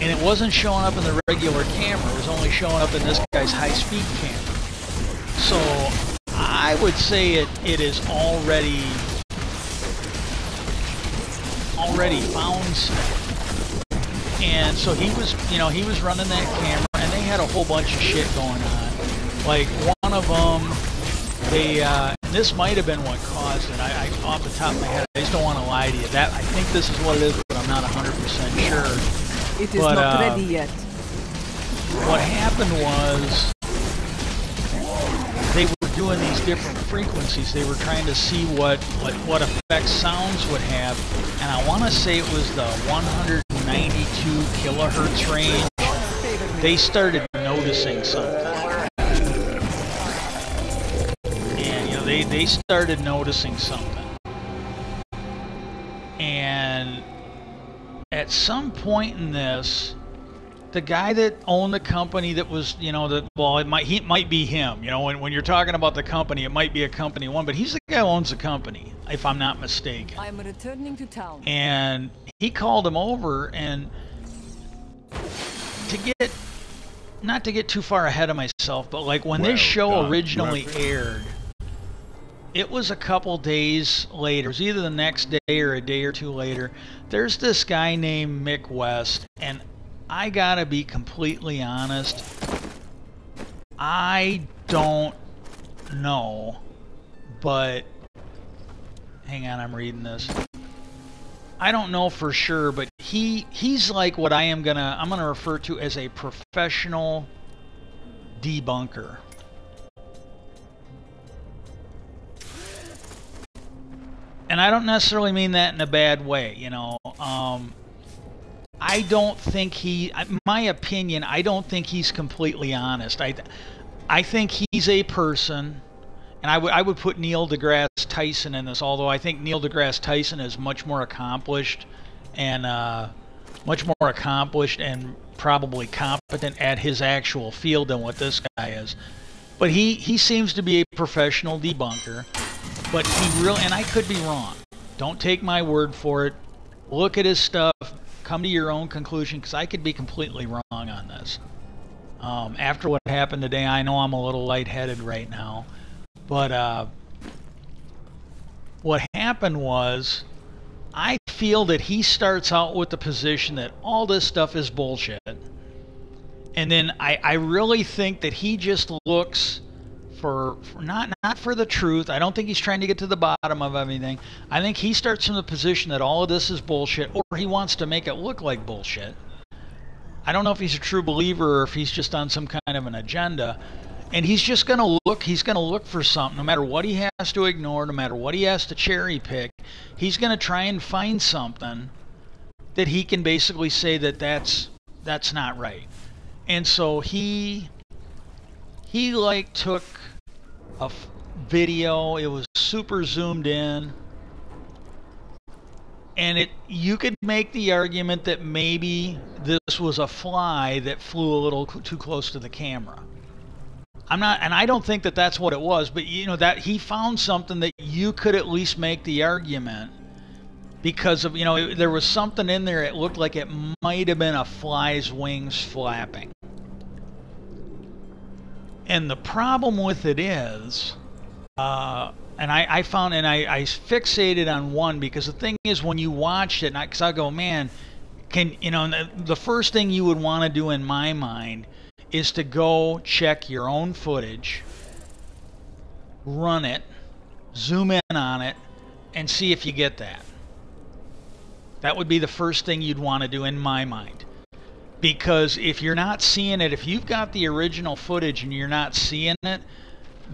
Speaker 1: And it wasn't showing up in the regular camera. It was only showing up in this guy's high-speed camera. So I would say it is already found stuff. And so he was, he was running that camera, and they had a whole bunch of shit going on. Like one of them, this might have been what caused it. I off the top of my head, I just don't want to lie to you. I think this is what it is, but I'm not 100% sure.
Speaker 2: It is not ready yet.
Speaker 1: What happened was they were doing these different frequencies. They were trying to see what effects sounds would have, and I want to say it was the 192 kilohertz range. They started noticing something. They started noticing something, and at some point in this, the guy that owned the company that was, it might be him. When you're talking about the company, it might be a company one, but he's the guy who owns the company, if I'm not mistaken.
Speaker 2: I'm returning to town.
Speaker 1: And he called him over, and not to get too far ahead of myself, but like when this show originally aired, it was a couple days later. It was either the next day or a day or two later. There's this guy named Mick West, and I gotta be completely honest, I don't know, but hang on, I'm reading this. I don't know for sure, but he's like what I'm gonna refer to as a professional debunker. And I don't necessarily mean that in a bad way, I don't think my opinion, I don't think he's completely honest. I think he's a person, and I would put Neil deGrasse Tyson in this, although I think Neil deGrasse Tyson is much more accomplished and probably competent at his actual field than what this guy is. But he seems to be a professional debunker. But he really, and I could be wrong. Don't take my word for it. Look at his stuff. Come to your own conclusion, because I could be completely wrong on this. After what happened today, I know I'm a little lightheaded right now. But what happened was, I feel that he starts out with the position that all this stuff is bullshit. And then I really think that he just looks for not for the truth. I don't think he's trying to get to the bottom of everything. I think he starts from the position that all of this is bullshit, or he wants to make it look like bullshit. I don't know if he's a true believer or if he's just on some kind of an agenda. And he's just going to look for something, no matter what he has to ignore, no matter what he has to cherry pick. He's going to try and find something that he can basically say that that's not right. And so he like took a video. It was super zoomed in, and you could make the argument that maybe this was a fly that flew a little too close to the camera. And I don't think that that's what it was, but that he found something that you could at least make the argument, because of there was something in there. It looked like it might have been a fly's wings flapping. And the problem with it is, and I found, and I fixated on one, because the thing is, when you watched it, because I go, man, the first thing you would want to do in my mind is to go check your own footage, run it, zoom in on it, and see if you get that. That would be the first thing you'd want to do in my mind. Because if you're not seeing it, if you've got the original footage and you're not seeing it,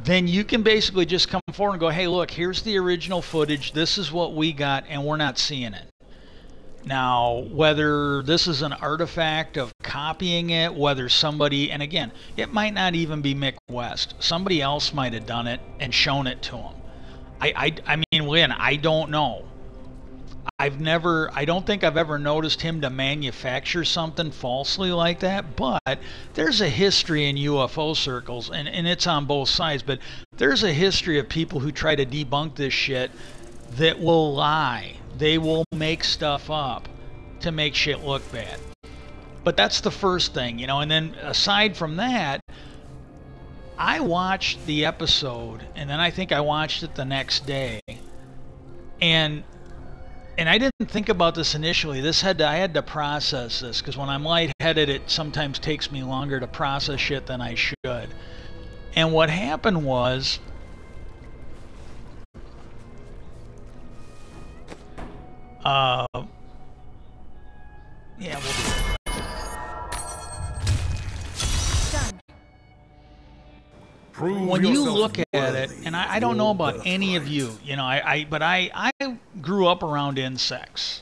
Speaker 1: then you can basically just come forward and go, hey, look, here's the original footage. This is what we got, and we're not seeing it. Now, whether this is an artifact of copying it, whether somebody, and again, it might not even be Mick West. Somebody else might have done it and shown it to him. I mean, Lynn, I don't know. I don't think I've ever noticed him to manufacture something falsely like that, but there's a history in UFO circles, and it's on both sides, but there's a history of people who try to debunk this shit that will lie. They will make stuff up to make shit look bad. But that's the first thing, you know, and then aside from that, I watched the episode, and then I think I watched it the next day, and I didn't think about this initially. I had to process this, because when I'm lightheaded, it sometimes takes me longer to process shit than I should. And what happened was, yeah, we'll do it. When you look at it, and I don't know about any of you, you know, but I grew up around insects.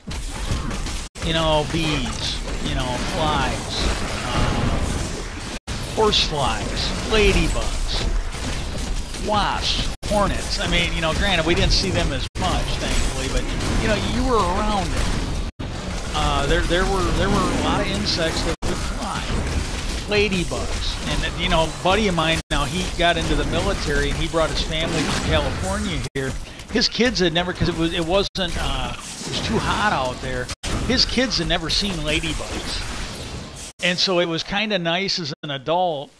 Speaker 1: You know, bees, you know, flies, horseflies, ladybugs, wasps, hornets. I mean, you know, granted, we didn't see them as much, thankfully, but, you know, you were around it. There were a lot of insects that would fly. Ladybugs. And, you know, a buddy of mine, now he got into the military and he brought his family from California here. His kids had never, because it was too hot out there. His kids had never seen ladybugs. And so it was kind of nice as an adult.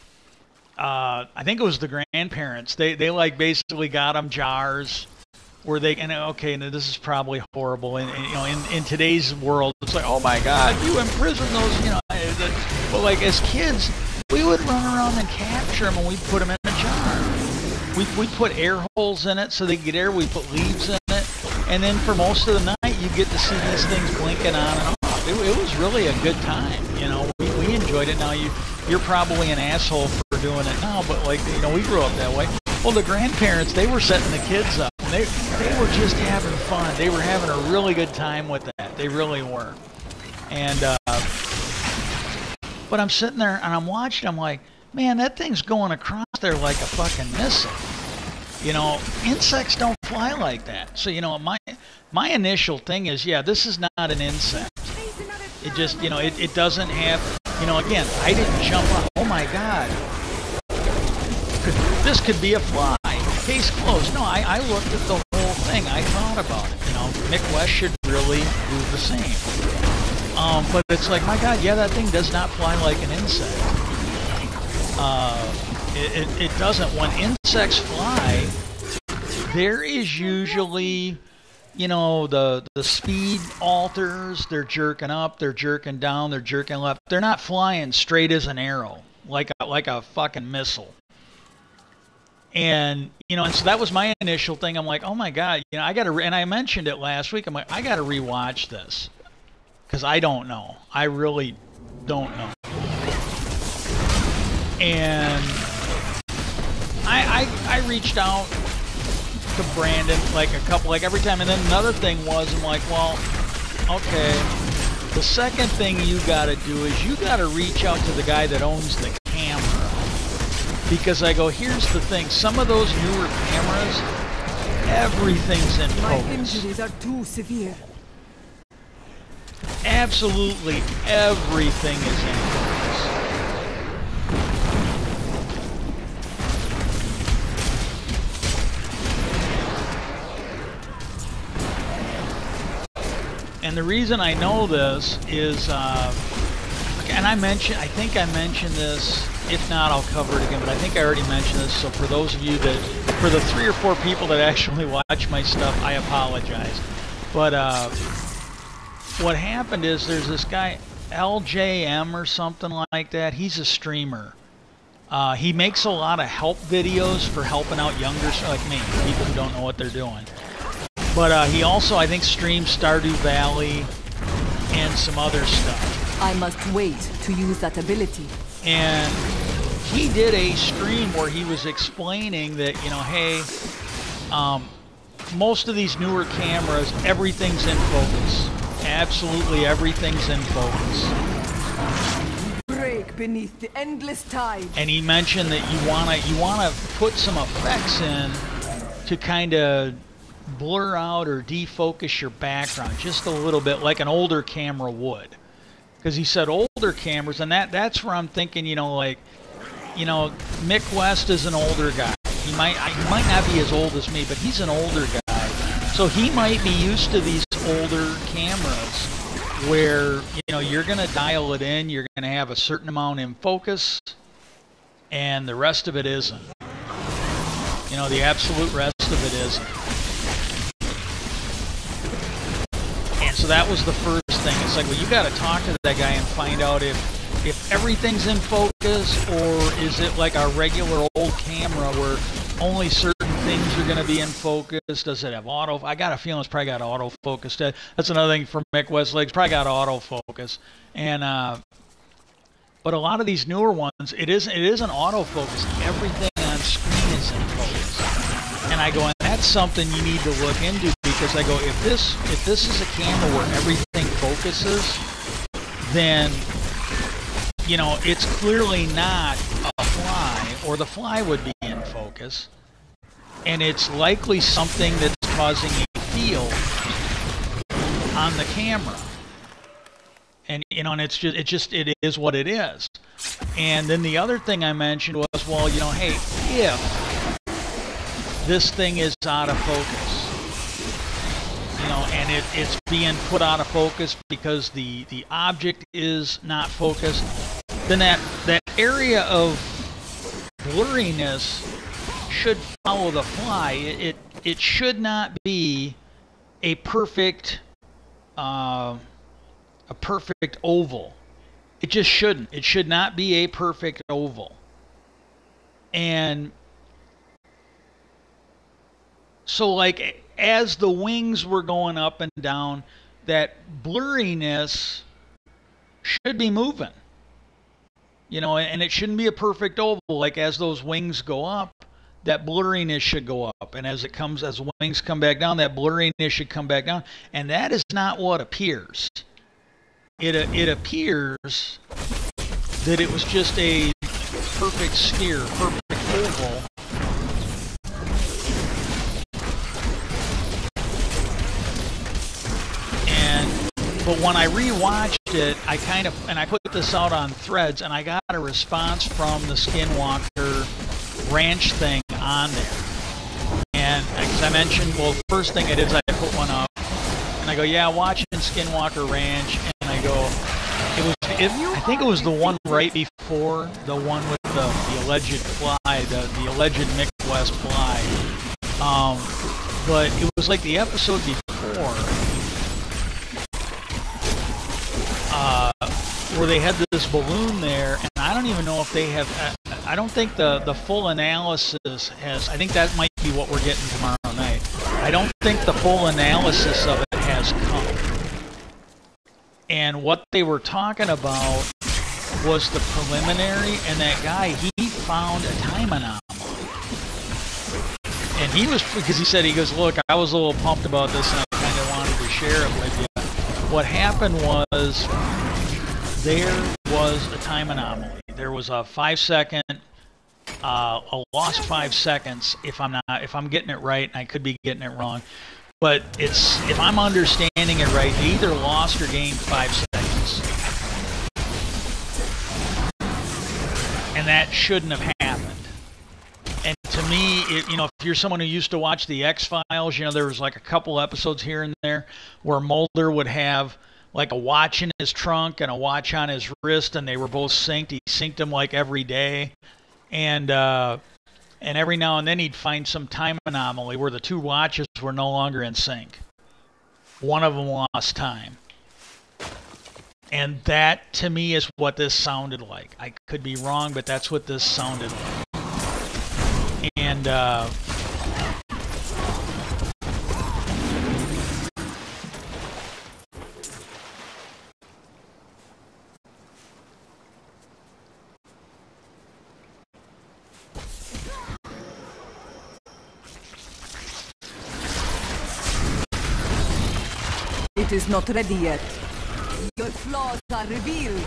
Speaker 1: I think it was the grandparents. They like basically got them jars where they, and okay, now this is probably horrible, and you know, in today's world, it's like, oh my God, you imprison those, you know, but like as kids, we would run around and capture them, and we'd put them in a jar. We'd put air holes in it so they get air. We put leaves in it, and then for most of the night, you get to see these things blinking on and off. It was really a good time, you know. We enjoyed it. Now you're probably an asshole for doing it now, but like, you know, we grew up that way. Well, the grandparents, they were setting the kids up. They were just having fun. They were having a really good time with that. They really were. And but I'm sitting there and I'm watching. I'm like, man, that thing's going across there like a fucking missile. You know, insects don't fly like that. So, you know, my initial thing is, yeah, this is not an insect. It just, you know, it doesn't have, you know, again, I didn't jump up. Oh my God. This could be a fly. Case closed. No, I looked at the whole thing. I thought about it. You know, Mick West should really do the same. But it's like, my God, yeah, that thing does not fly like an insect. It doesn't. When insects fly, there is usually, you know, the speed alters. They're jerking up, they're jerking down, they're jerking left. They're not flying straight as an arrow, like a fucking missile. And, you know, and so that was my initial thing. I'm like, oh my God, you know, I got to, and I mentioned it last week. I'm like, I got to rewatch this because I don't know. I really don't know. And I reached out to Brandon like every time. And then another thing was, I'm like, well, okay. The second thing you got to do is you got to reach out to the guy that owns the camera. Because I go, here's the thing, some of those newer cameras, everything's in focus.
Speaker 2: My injuries are too severe.
Speaker 1: Absolutely everything is in focus. And the reason I know this is, and I think I mentioned this. If not, I'll cover it again, but I think I already mentioned this. So for those of you for the 3 or 4 people that actually watch my stuff, I apologize. But what happened is there's this guy, LJM or something like that. He's a streamer. He makes a lot of help videos for helping out youngers like me, people who don't know what they're doing. But he also, I think, streams Stardew Valley and some other stuff.
Speaker 2: I must wait to use that ability.
Speaker 1: And he did a stream where he was explaining that, you know, hey, most of these newer cameras, everything's in focus. Absolutely everything's in focus.
Speaker 2: Break beneath the endless tide. And
Speaker 1: he mentioned that you wanna put some effects in to kind of blur out or defocus your background just a little bit like an older camera would. Because he said older cameras, and that's where I'm thinking, like, Mick West is an older guy. He might not be as old as me, but he's an older guy. So he might be used to these older cameras where, you're going to dial it in, you're going to have a certain amount in focus, and the rest of it isn't. The absolute rest of it isn't. And so that was the first thing. It's like, well, you got to talk to that guy and find out if everything's in focus, or is it like a regular old camera where only certain things are going to be in focus? Does it have auto? I got a feeling it's probably got autofocus. That's another thing for Mick Westlake. It's probably got autofocus. And but a lot of these newer ones, it isn't autofocus. Everything on screen is in focus. And I go, and that's something you need to look into, because I go, if this is a camera where everything focuses, then it's clearly not a fly, or the fly would be in focus, and it's likely something that's causing a field on the camera. And and it is what it is. And then the other thing I mentioned was, well, hey, if this thing is out of focus, and it's being put out of focus because the object is not focused, then that area of blurriness should follow the fly. It should not be a perfect oval. It just shouldn't. It should not be a perfect oval. And so, like, as the wings were going up and down, that blurriness should be moving. And it shouldn't be a perfect oval. Like, as those wings go up, that blurriness should go up. And as wings come back down, that blurriness should come back down. And that is not what appears. It appears that it was just a perfect sphere, perfect oval. But when I rewatched it, I put this out on Threads, and I got a response from the Skinwalker ranch thing on there. And as I mentioned, well, the first thing I did is I put one up, and I go, yeah, watching Skinwalker Ranch, and I go, I think it was the one right before the one with the alleged fly, the alleged Mick West fly. But it was like the episode before, where they had this balloon there, and I don't even know if they have, I don't think the full analysis has, I think that might be what we're getting tomorrow night. I don't think the full analysis of it has come. And what they were talking about was the preliminary, and that guy, he found a time anomaly. And he was, because he goes, look, I was a little pumped about this, and I kind of wanted to share it with you. What happened was, there was a time anomaly. There was a 5-second, a lost 5 seconds, if I'm getting it right, and I could be getting it wrong. But if I'm understanding it right, they either lost or gained 5 seconds. And that shouldn't have happened. And to me, if you're someone who used to watch the X-Files, there was like a couple episodes here and there where Mulder would have like a watch in his trunk and a watch on his wrist, and they were both synced. He synced them like every day. And every now and then he'd find some time anomaly where the two watches were no longer in sync. One of them lost time. And that, to me, is what this sounded like. I could be wrong, but that's what this sounded like. And
Speaker 2: it is not ready yet. Your flaws are revealed.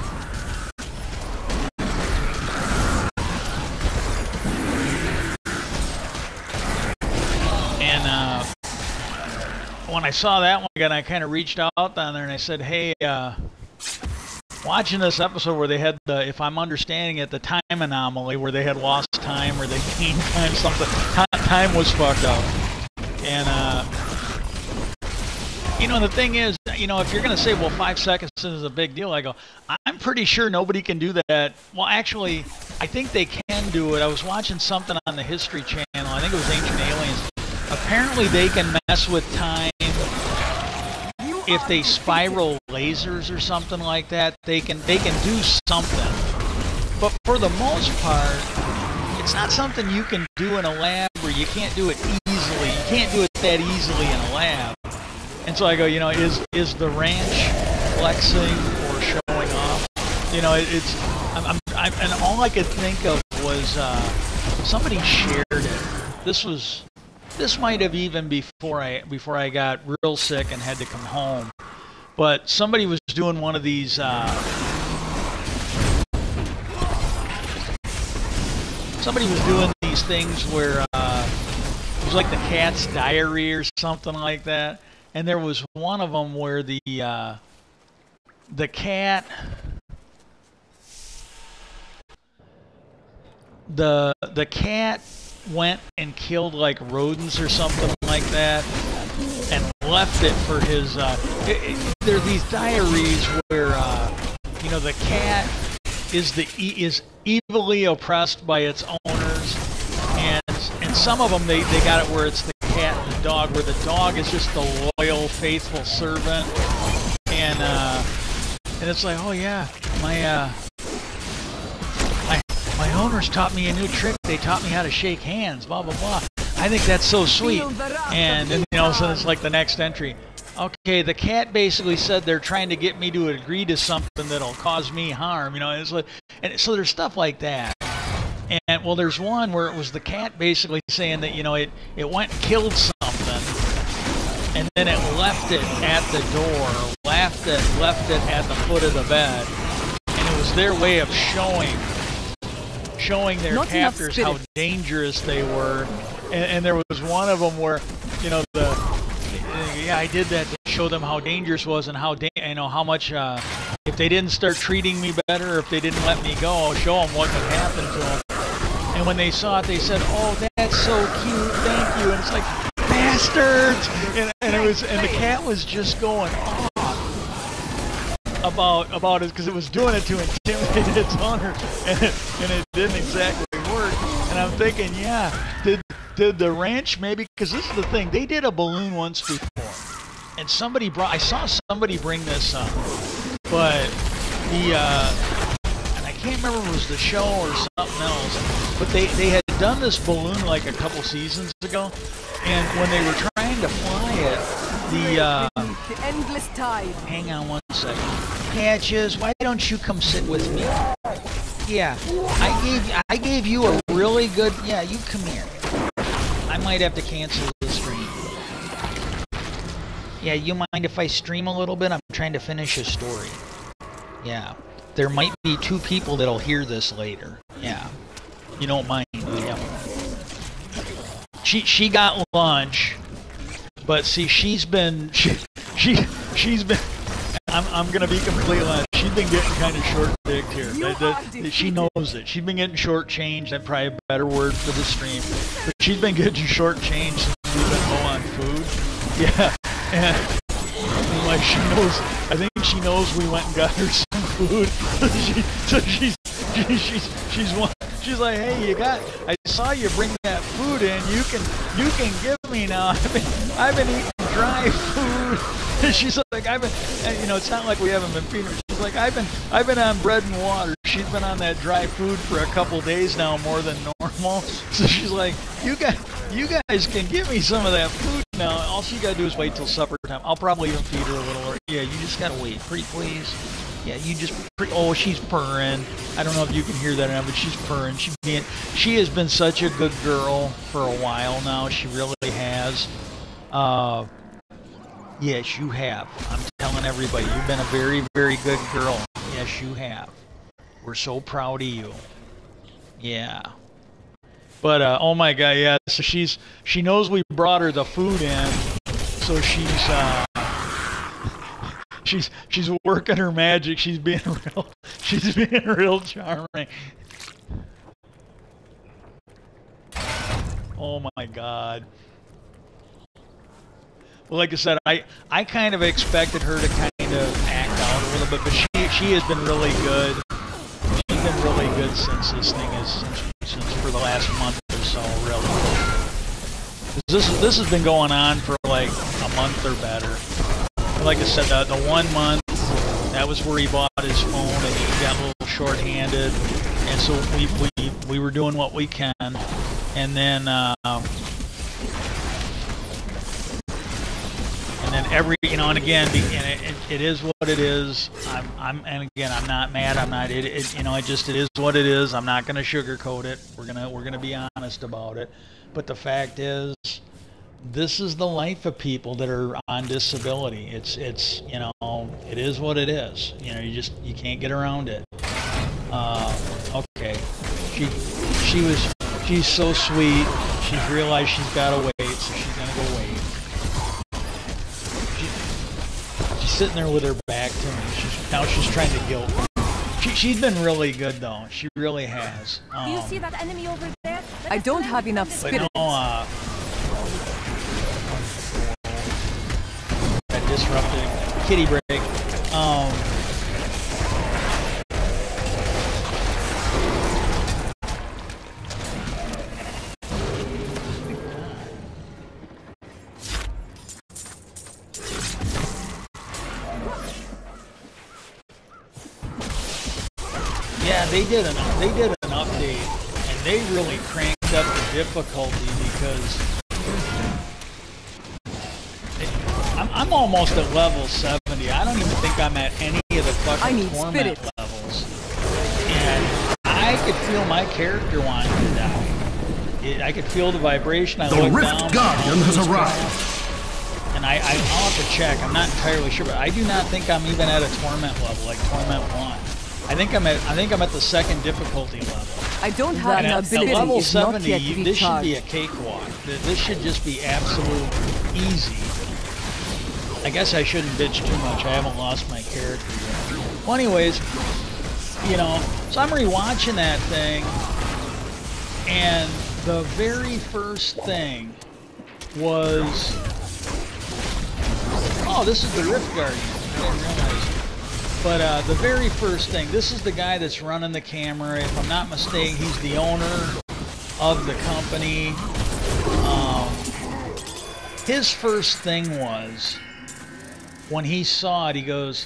Speaker 1: when I saw that one again, I kind of reached out down there and I said, hey, watching this episode where they had the, if I'm understanding it, the time anomaly where they had lost time or they gained time, something, time was fucked up. And, you know, the thing is, you know, if you're going to say, well, 5 seconds is a big deal, I go, I'm pretty sure nobody can do that. Well, actually, I think they can do it. I was watching something on the History Channel. I think it was Ancient Aliens. Apparently, they can mess with time if they spiral lasers or something like that. They can do something. But for the most part, it's not something you can do in a lab, or you can't do it easily. You can't do it that easily in a lab. And so I go, you know, is the ranch flexing or showing off? You know, and all I could think of was somebody shared it. This might have even before I got real sick and had to come home. But somebody was doing one of these. Somebody was doing these things where it was like the cat's diary or something like that. And there was one of them where the cat, the cat went and killed like rodents or something like that, and left it for his. There are these diaries where you know, the cat is evilly oppressed by its owners, and some of them they got it where it's the cat and the dog, where the dog is just the loyal, faithful servant, and it's like, oh yeah, my owners taught me a new trick. They taught me how to shake hands, blah blah blah. I think that's so sweet. And then, you know, so it's like the next entry. Okay, the cat basically said they're trying to get me to agree to something that'll cause me harm. You know, it's like, and so there's stuff like that. And well, there's one where it was the cat basically saying that, you know, it went and killed something, and then it left it at the door, left it at the foot of the bed, and it was their way of showing their captors how dangerous they were. And there was one of them where, you know, yeah, I did that to show them how dangerous it was, and how you know, how much if they didn't start treating me better, if they didn't let me go, I'll show them what could happen to them. And when they saw it, they said, "Oh, that's so cute, thank you." And it's like, bastards! And it was, and the cat was just going off about it because it was doing it to intimidate its owner, and it didn't exactly work. And I'm thinking, yeah, did the ranch maybe? Because this is the thing, they did a balloon once before, and I saw somebody bring this up, but and I can't remember if it was the show or something else, but they had done this balloon like a couple seasons ago, and when they were trying to fly it, the
Speaker 2: endless tide.
Speaker 1: Hang on one second. Patches, why don't you come sit with me? Yeah, I gave you a really good. Yeah, you come here. I might have to cancel the stream. Yeah, you mind if I stream a little bit? I'm trying to finish a story. Yeah, there might be 2 people that'll hear this later. Yeah, you don't mind? Yeah. She got lunch, but see, she's been. I'm gonna be completely honest. She's been getting kind of short-dicked here. She knows it. She's been getting short-changed. That's probably a better word for the stream. But she's been getting short-changed since we've been low on food. Yeah, and like she knows. I think she knows we went and got her some food. She's like, hey, I saw you bring that food in. You can give me now. I've been eating dry food. She's like, you know, it's not like we haven't been feeding her. She's like, I've been on bread and water. She's been on that dry food for a couple days now, more than normal. So she's like, you guys can give me some of that food now. All she gotta do is wait till supper time. I'll probably even feed her a little. Or, yeah, you just gotta wait. Pretty please. Yeah, you just. Oh, she's purring. I don't know if you can hear that or not, but she's purring. She has been such a good girl for a while now. She really has. Yes, you have. I'm telling everybody, you've been a very, very good girl. Yes, you have. We're so proud of you. Yeah. But, oh my God, yeah. So she knows we brought her the food in. So she's working her magic. She's being real charming. Oh my God. Well, like I said, I kind of expected her to kind of act out a little bit, but she has been really good. She's been really good since this thing since for the last month or so, really. This has been going on for like a month or better. Like I said, the 1 month, that was where he bought his phone and he got a little short-handed, and so we were doing what we can, and then every, you know, and again, it is what it is. I'm not mad. I'm not. It is what it is. I'm not going to sugarcoat it. We're gonna be honest about it. But the fact is, this is the life of people that are on disability. It's you know, it is what it is. You know, you can't get around it. Okay, she's so sweet. She's realized she's got to wait, so she's gonna go wait. She's sitting there with her back to me. She's trying to guilt me. She's been really good though. She really has.
Speaker 3: Do you see that enemy over there?
Speaker 2: I don't have enough spirit.
Speaker 1: That disrupted kitty break. Yeah, they did an update, and they really cranked up the difficulty because I'm almost at level 70. I don't even think I'm at any of the fucking torment levels, and I could feel my character wanting to die. I could feel the vibration.
Speaker 4: The Rift Guardian has arrived.
Speaker 1: And I'll have to check. I'm not entirely sure, but I do not think I'm even at a torment level, like torment 1. I think I'm at the second difficulty level.
Speaker 2: I don't have an ability.
Speaker 1: At level 70, this should be a cakewalk. This should just be absolute easy. I guess I shouldn't bitch too much. I haven't lost my character yet. Well, anyways, you know, so I'm rewatching that thing, and the very first thing was, oh, this is the Rift Guardian. I didn't realize it. But the very first thing, this is the guy that's running the camera. If I'm not mistaken, he's the owner of the company. His first thing was, when he saw it, he goes,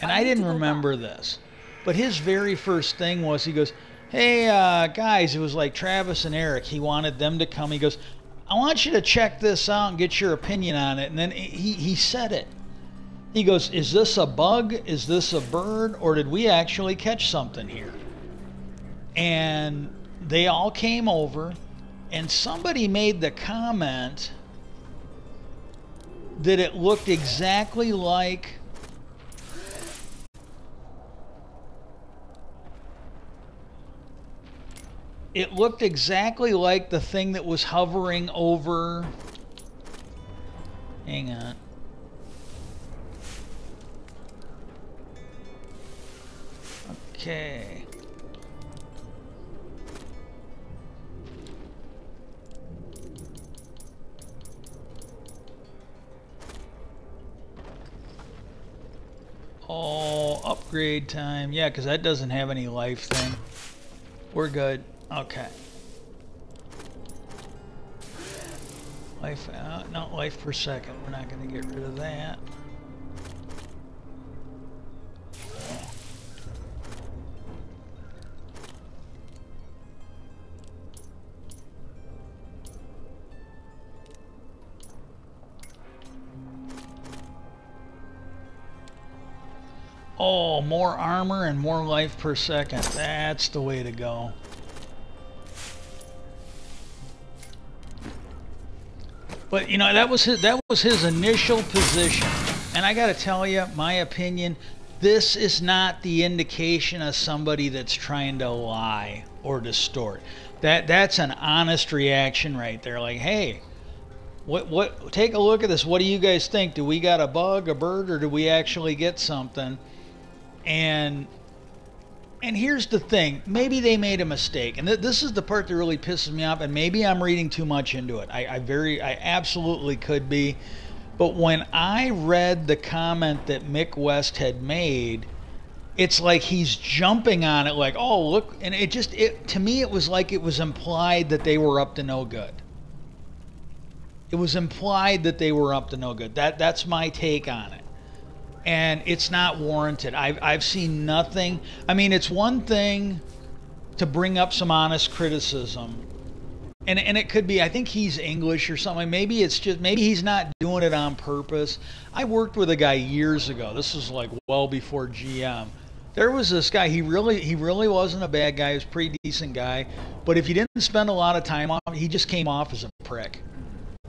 Speaker 1: and I didn't remember this, but his very first thing was, he goes, hey, guys, it was like Travis and Eric. He wanted them to come. He goes, I want you to check this out and get your opinion on it. And then he said it. He goes, is this a bug? Is this a bird? Or did we actually catch something here? And they all came over, and somebody made the comment that it looked exactly like the thing that was hovering over. Hang on. Okay. Oh, upgrade time. Yeah, because that doesn't have any life thing. We're good. Okay. Life, not life per second. We're not going to get rid of that. Oh, more armor and more life per second. That's the way to go. But you know, that was his initial position. And I got to tell you, my opinion, this is not the indication of somebody that's trying to lie or distort. That's an honest reaction right there. Like, hey, What? Take a look at this. What do you guys think? Do we got a bug, a bird, or do we actually get something? And here's the thing. Maybe they made a mistake, and this is the part that really pisses me off. And maybe I'm reading too much into it. I absolutely could be. But when I read the comment that Mick West had made, it's like he's jumping on it, like, oh look, and to me it was like it was implied that they were up to no good. It was implied that they were up to no good. That's my take on it. And it's not warranted. I've seen nothing. I mean, it's one thing to bring up some honest criticism. And it could be, I think he's English or something. Maybe he's not doing it on purpose. I worked with a guy years ago. This was like well before GM. There was this guy, he really wasn't a bad guy. He was a pretty decent guy. But if you didn't spend a lot of time on him, he just came off as a prick.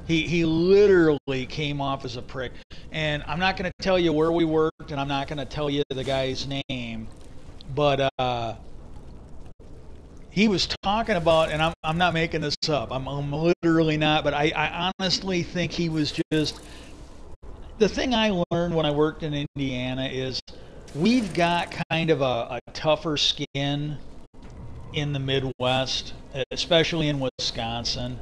Speaker 1: He literally came off as a prick. And I'm not going to tell you where we worked, and I'm not going to tell you the guy's name. But he was talking about, and I'm not making this up. I'm literally not. But I honestly think he was just... The thing I learned when I worked in Indiana is we've got kind of a tougher skin in the Midwest, especially in Wisconsin,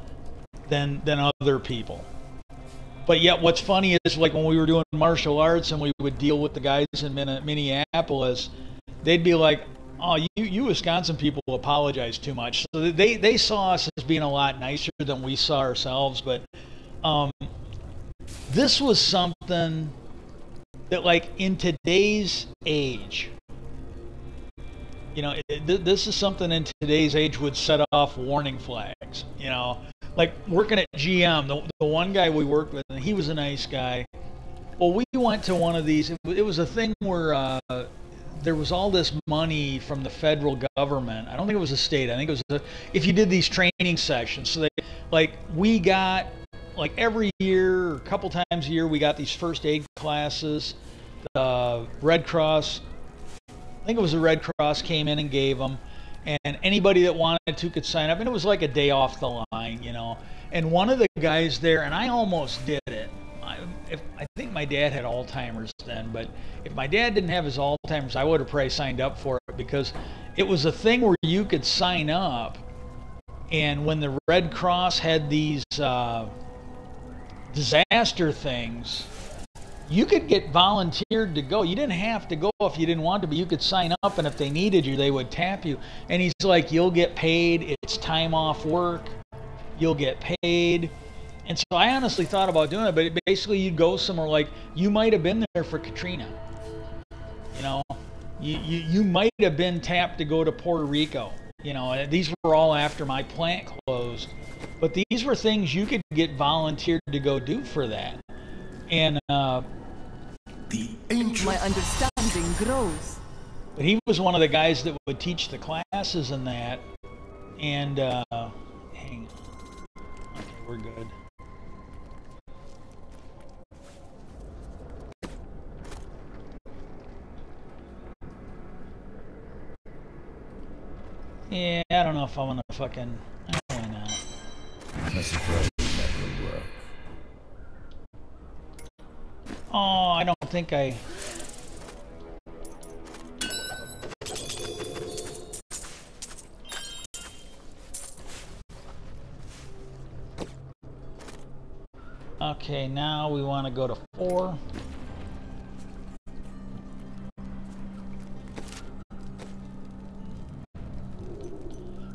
Speaker 1: than other people. But yet what's funny is, like, when we were doing martial arts and we would deal with the guys in Minneapolis, they'd be like, oh, you Wisconsin people apologize too much. So they saw us as being a lot nicer than we saw ourselves. But this was something that, like, in today's age, you know, this is something in today's age would set off warning flags, you know. Like working at GM, the one guy we worked with, and he was a nice guy. Well, we went to one of these. It was a thing where there was all this money from the federal government. I don't think it was a state. I think it was if you did these training sessions. So we got, like, every year or a couple times a year, we got these first aid classes. The Red Cross, I think it was the Red Cross, came in and gave them. And anybody that wanted to could sign up, and it was like a day off the line, you know. And one of the guys there, and I almost did it. I think my dad had Alzheimer's then, but if my dad didn't have his Alzheimer's, I would have probably signed up for it, because it was a thing where you could sign up, and when the Red Cross had these disaster things, you could get volunteered to go. You didn't have to go if you didn't want to, but you could sign up, and if they needed you, they would tap you. And he's like, you'll get paid. It's time off work. You'll get paid. And so I honestly thought about doing it, but basically you'd go somewhere, like, you might have been there for Katrina. You know, you might have been tapped to go to Puerto Rico. You know, these were all after my plant closed. But these were things you could get volunteered to go do for that. And
Speaker 2: my understanding grows.
Speaker 1: But he was one of the guys that would teach the classes and that. And hang on. Okay, we're good. Yeah, I don't know if I want to fucking... Why not?
Speaker 4: That's a problem that would work.
Speaker 1: Oh, I don't think I... Okay, now we want to go to 4.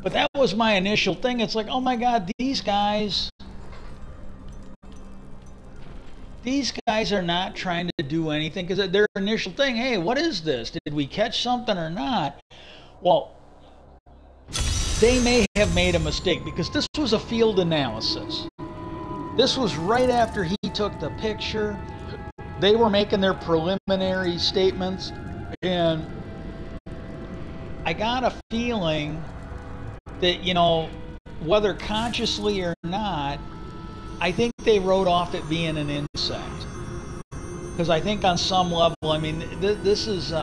Speaker 1: But that was my initial thing. It's like, oh my God, these guys are not trying to do anything, because their initial thing, hey, what is this? Did we catch something or not? Well, they may have made a mistake, because this was a field analysis. This was right after he took the picture. They were making their preliminary statements, and I got a feeling that, you know, whether consciously or not, I think they wrote off it being an insect. Because I think on some level, I mean, this is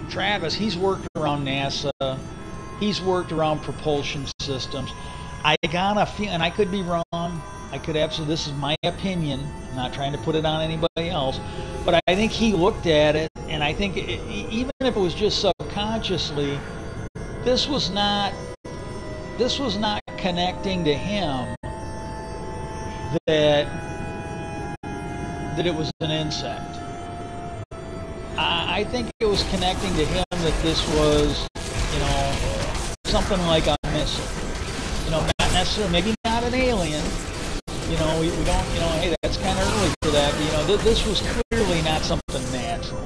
Speaker 1: Travis. He's worked around NASA. He's worked around propulsion systems. I got a feeling, and I could be wrong, I could absolutely, this is my opinion, I'm not trying to put it on anybody else, but I think he looked at it, and I think even if it was just subconsciously, this was not connecting to him that it was an insect. I think it was connecting to him that this was, you know, something like a missile. You know, not necessarily, maybe not an alien. You know, we don't, you know, hey, that's kind of early for that. But, you know, this was clearly not something natural.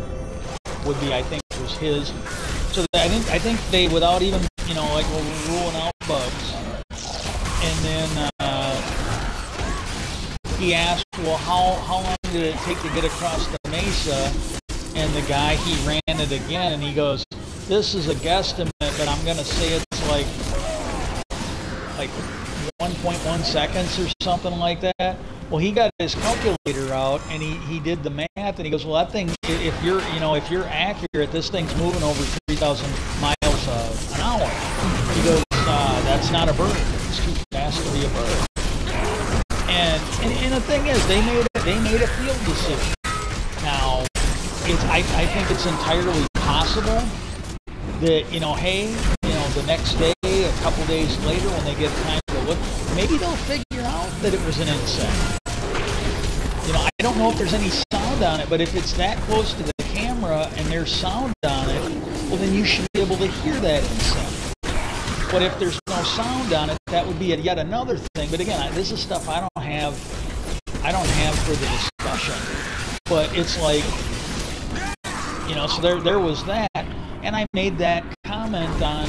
Speaker 1: Would be, I think, was his. So I think they, without even, you know, like ruling out bugs, and then he asked, well, how long did it take to get across the mesa? And the guy, he ran it again, and he goes, this is a guesstimate, but I'm going to say it's like 1.1 seconds or something like that. Well, he got his calculator out, and he did the math, and he goes, well, that thing, if you're accurate, this thing's moving over 3,000 miles an hour. He goes, that's not a bird. It's too fast to be a bird. And the thing is, they made a field decision. Now, I think it's entirely possible that, you know, hey, you know, the next day, a couple days later, when they get time to look, maybe they'll figure out that it was an insect. You know, I don't know if there's any sound on it, but if it's that close to the camera and there's sound on it, well, then you should be able to hear that insect. But if there's no sound on it, that would be yet another thing. But again, this is stuff I don't have for the discussion. But it's like, you know, so there was that, and I made that comment on,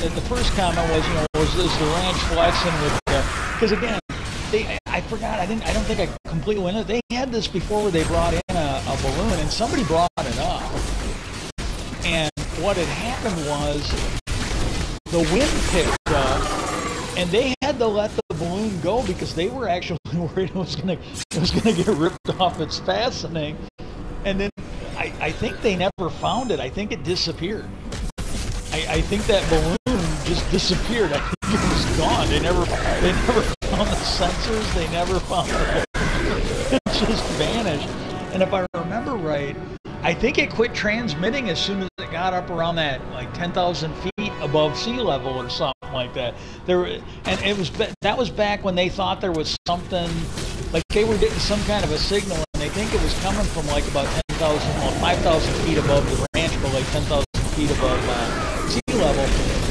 Speaker 1: the first comment was, you know, was the ranch flexing with, because again, I forgot, I don't think I completely went into it. They had this before where they brought in a balloon, and somebody brought it up, and what had happened was, the wind picked up, and they had to let the balloon go because they were actually worried it was gonna get ripped off its fastening, and then I think they never found it. I think it disappeared. I think that balloon just disappeared. I think it was gone. They never found the sensors. They never found it. It just vanished. And if I remember right, I think it quit transmitting as soon as it got up around that like 10,000 feet above sea level or something like that. That was back when they thought there was something, like they were getting some kind of a signal, and they think it was coming from like about 5,000 feet above the ranch, but like 10,000 feet above sea level.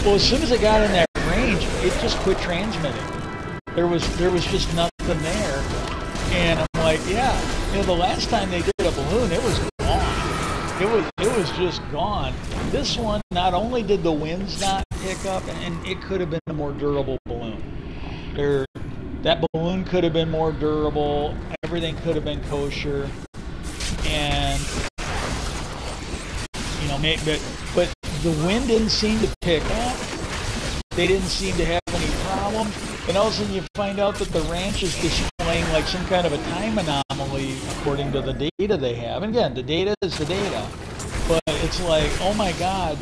Speaker 1: Well, as soon as it got in that range, it just quit transmitting. There was just nothing there, and I'm like, yeah, you know, the last time they did a balloon, it was gone. It was just gone. This one, not only did the winds not pick up, and it could have been a more durable balloon. That balloon could have been more durable. Everything could have been kosher, and you know, but the wind didn't seem to pick up. They didn't seem to have any problems, and all of a sudden you find out that the ranch is displaying like some kind of a time anomaly according to the data they have. And again, the data is the data, but it's like, oh my God.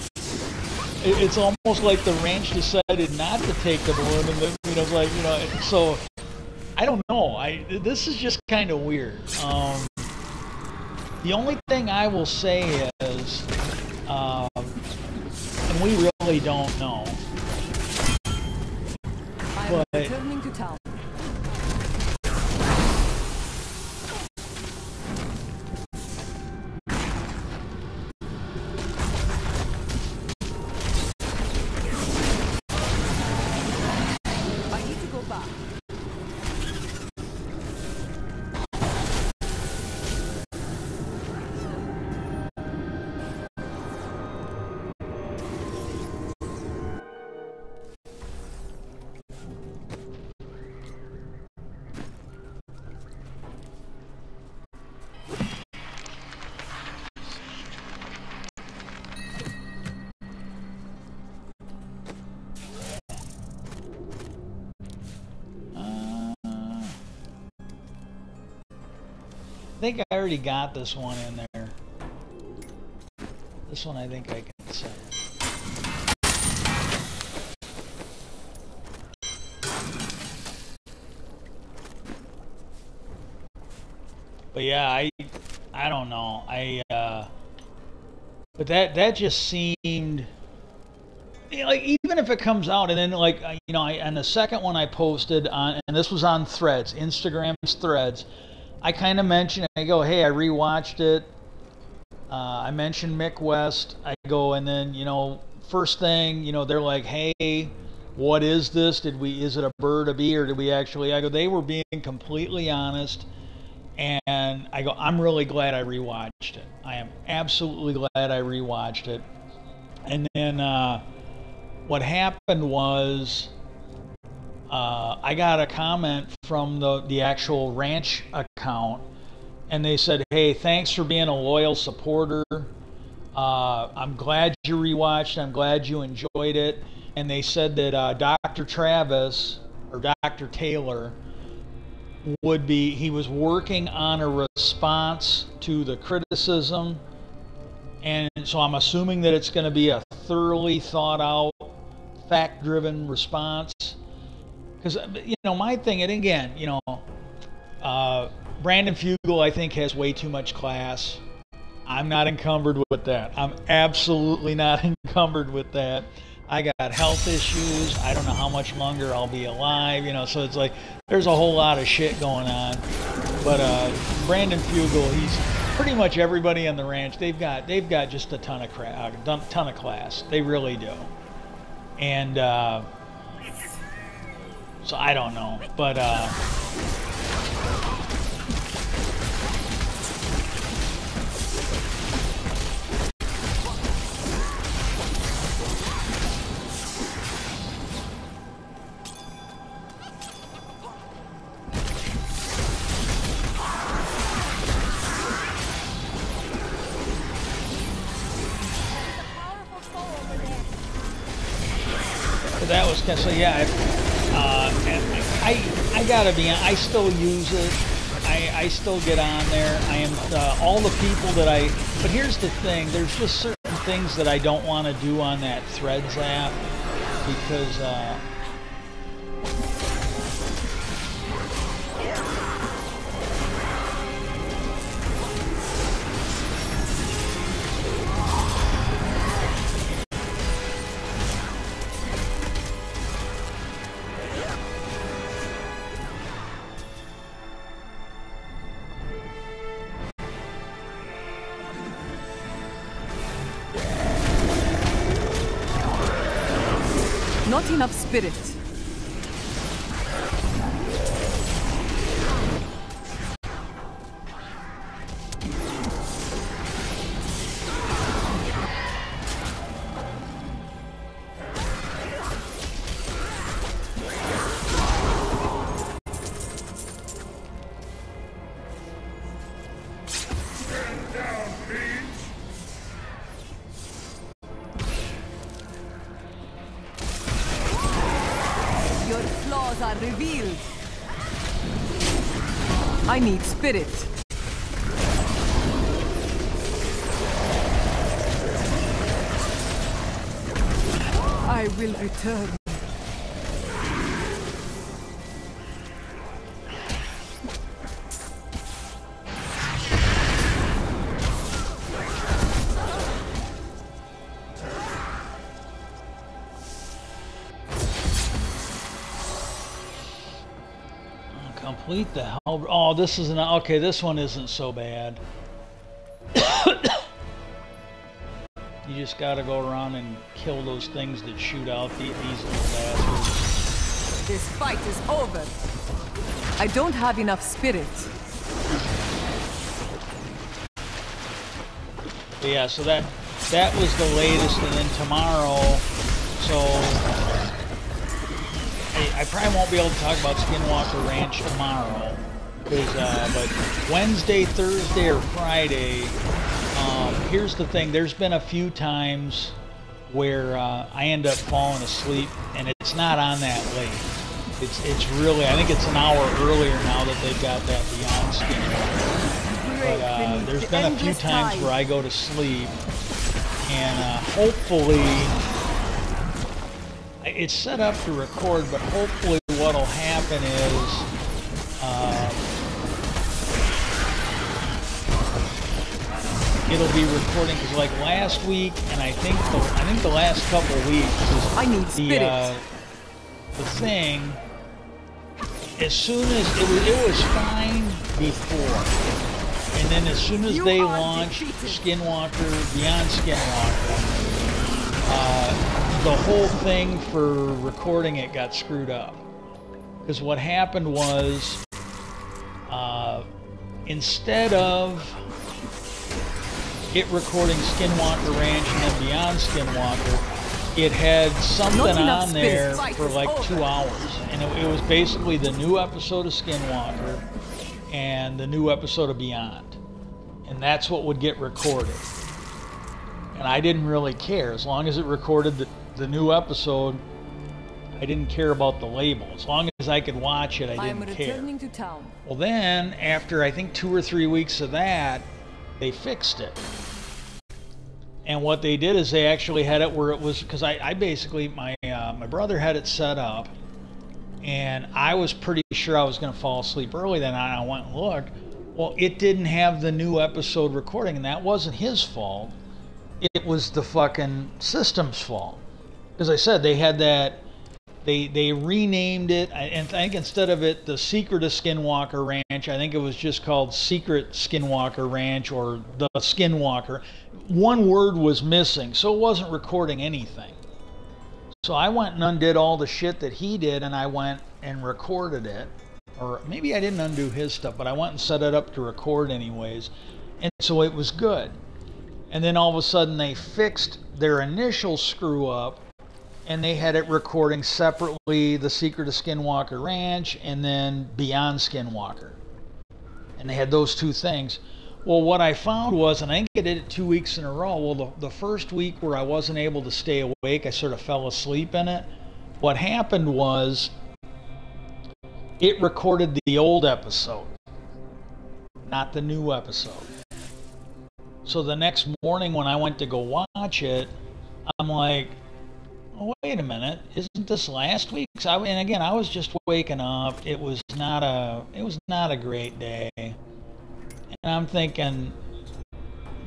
Speaker 1: It's almost like the ranch decided not to take the balloon, and you know, like, you know, so I don't know. This is just kind of weird. The only thing I will say is, and we really don't know,
Speaker 2: I'm returning to town. I need to go back.
Speaker 1: I think I already got this one in there. This one I think I can set. But yeah, I don't know. But that just seemed, like, even if it comes out and then, like, you know, and the second one I posted on, and this was on Threads, Instagram's Threads, I kind of mentioned, I go, hey, I rewatched it. I mentioned Mick West. I go, and then, you know, first thing, you know, they're like, hey, what is this? Is it a bird, a bee, or did we actually? I go, they were being completely honest. And I go, I'm really glad I rewatched it. I am absolutely glad I rewatched it. And then what happened was I got a comment from the actual ranch account, and they said, hey, thanks for being a loyal supporter. I'm glad you rewatched. I'm glad you enjoyed it. And they said that Dr. Travis, or Dr. Taylor, he was working on a response to the criticism. And so I'm assuming that it's going to be a thoroughly thought out, fact-driven response. Because, you know, my thing, and again, you know, Brandon Fugel, I think, has way too much class. I'm not encumbered with that. I'm absolutely not encumbered with that. I got health issues. I don't know how much longer I'll be alive, you know, so it's like there's a whole lot of shit going on. But Brandon Fugel, he's pretty much everybody on the ranch. They've got just a ton of class. They really do. And so I don't know, but that was kind of, so yeah. I gotta be honest, I still use it. I still get on there. I am all the people that but here's the thing, there's just certain things that I don't want to do on that Threads app because
Speaker 2: not enough spirit. Are revealed. I need spirit. I will return.
Speaker 1: Complete the hell. Oh, this isn't okay. This one isn't so bad. You just got to go around and kill those things that shoot out these little bastards.
Speaker 2: This fight is over. I don't have enough spirit.
Speaker 1: But yeah, so that was the latest, and then tomorrow, so I probably won't be able to talk about Skinwalker Ranch tomorrow, because but Wednesday, Thursday, or Friday. Here's the thing: there's been a few times where I end up falling asleep, and it's not on that late. It's really, I think it's an hour earlier now that they've got that Beyond Skinwalker. But there's been a few times where I go to sleep, and hopefully. It's set up to record, but hopefully what'll happen is it'll be recording, because like last week, and I think the last couple of weeks,
Speaker 2: I need
Speaker 1: the thing, as soon as it was fine before, and then as soon as they launched Skinwalker, Beyond Skinwalker, the whole thing for recording it got screwed up. Because what happened was, instead of it recording Skinwalker Ranch and then Beyond Skinwalker, it had something on there for like 2 hours. And it was basically the new episode of Skinwalker and the new episode of Beyond. And that's what would get recorded. And I didn't really care. As long as it recorded the new episode, I didn't care about the label. As long as I could watch it, I didn't care.
Speaker 2: Returning to town.
Speaker 1: Well, then, after I think 2 or 3 weeks of that, they fixed it. And what they did is they actually had it where it was, because I basically, my brother had it set up, and I was pretty sure I was going to fall asleep early that night. I went and looked. Well, it didn't have the new episode recording, and that wasn't his fault. It was the fucking system's fault. As I said, they had that, they renamed it, and I think instead of it, The Secret of Skinwalker Ranch, I think it was just called Secret Skinwalker Ranch or The Skinwalker. One word was missing, so it wasn't recording anything. So I went and undid all the shit that he did, and I went and recorded it. Or maybe I didn't undo his stuff, but I went and set it up to record anyways. And so it was good. And then all of a sudden they fixed their initial screw up, and they had it recording separately The Secret of Skinwalker Ranch and then Beyond Skinwalker. And they had those two things. Well, what I found was, and I think I did it 2 weeks in a row, well, the first week where I wasn't able to stay awake, I sort of fell asleep in it. What happened was, it recorded the old episode, not the new episode. So the next morning when I went to go watch it, I'm like, oh, wait a minute, isn't this last week's? And again, I was just waking up. It was not a great day. And I'm thinking,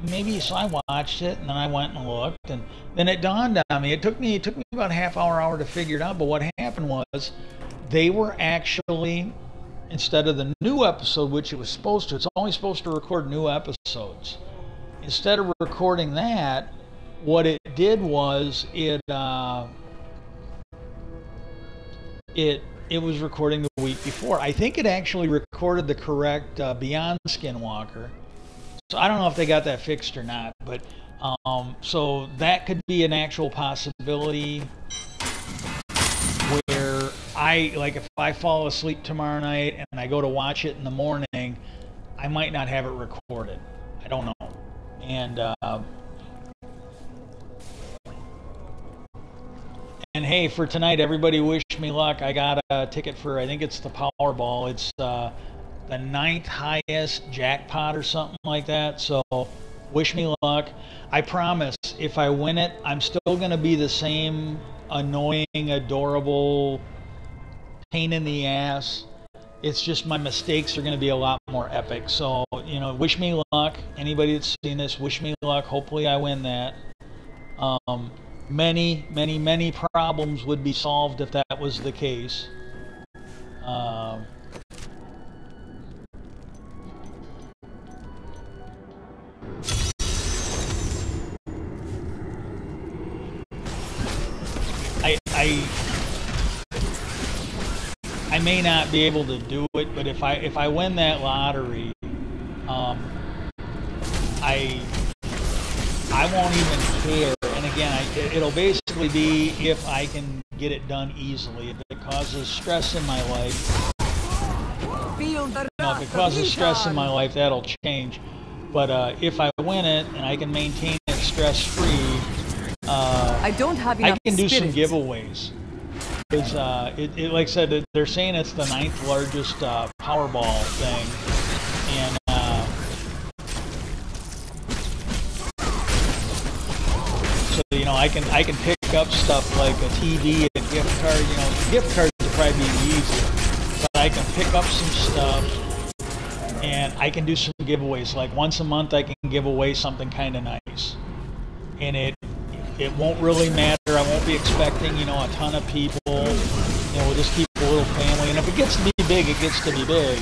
Speaker 1: maybe, so I watched it, and then I went and looked, and then it dawned on me. It took me about a half hour to figure it out, but what happened was, they were actually, instead of the new episode, which it was supposed to, it's only supposed to record new episodes. Instead of recording that, what it did was it was recording the week before. I think it actually recorded the correct Beyond Skinwalker. So I don't know if they got that fixed or not, but so that could be an actual possibility where if I fall asleep tomorrow night and I go to watch it in the morning, I might not have it recorded. I don't know. And hey, for tonight, everybody wish me luck. I got a ticket for, I think it's the Powerball. It's the 9th highest jackpot or something like that. So wish me luck. I promise, if I win it, I'm still going to be the same annoying, adorable pain in the ass. It's just my mistakes are going to be a lot more epic. So, wish me luck. Anybody that's seen this, wish me luck. Hopefully I win that. Many problems would be solved if that was the case. I may not be able to do it, but if I win that lottery, I won't even care. And again, it'll basically be if I can get it done easily. If it causes stress in my life, if it causes stress in my life, that'll change. But if I win it and I can maintain it stress-free,
Speaker 2: I don't have enough
Speaker 1: I can do some giveaways. Because like I said, they're saying it's the 9th largest Powerball thing, and so I can pick up stuff like a TV, a gift card. Gift cards would probably be easier, but I can pick up some stuff and I can do some giveaways. Like once a month, I can give away something kind of nice, and it won't really matter. I won't be expecting, you know, a ton of people. You know, we'll just keep a little family, and if it gets to be big, it gets to be big.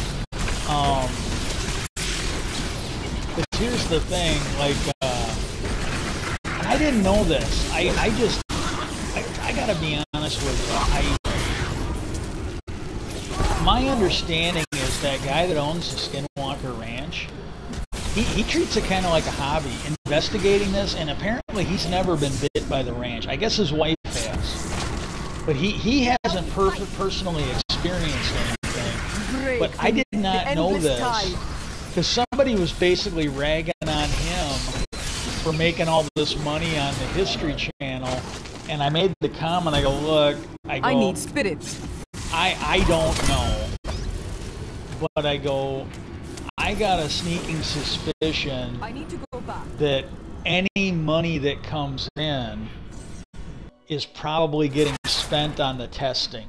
Speaker 1: But here's the thing, like, I didn't know this. I gotta be honest with you. My understanding is that guy that owns the Skinwalker Ranch, he treats it kind of like a hobby, investigating this, and apparently he's never been bit by the ranch. I guess his wife has. But he hasn't personally experienced anything. But I did not know this, because somebody was basically ragging on him for making all this money on the History Channel, and I made the comment, I go, look, I
Speaker 2: need spirits.
Speaker 1: I don't know, but I go, I got a sneaking suspicion
Speaker 2: I need to go back.
Speaker 1: that any money that comes in is probably getting spent on the testing.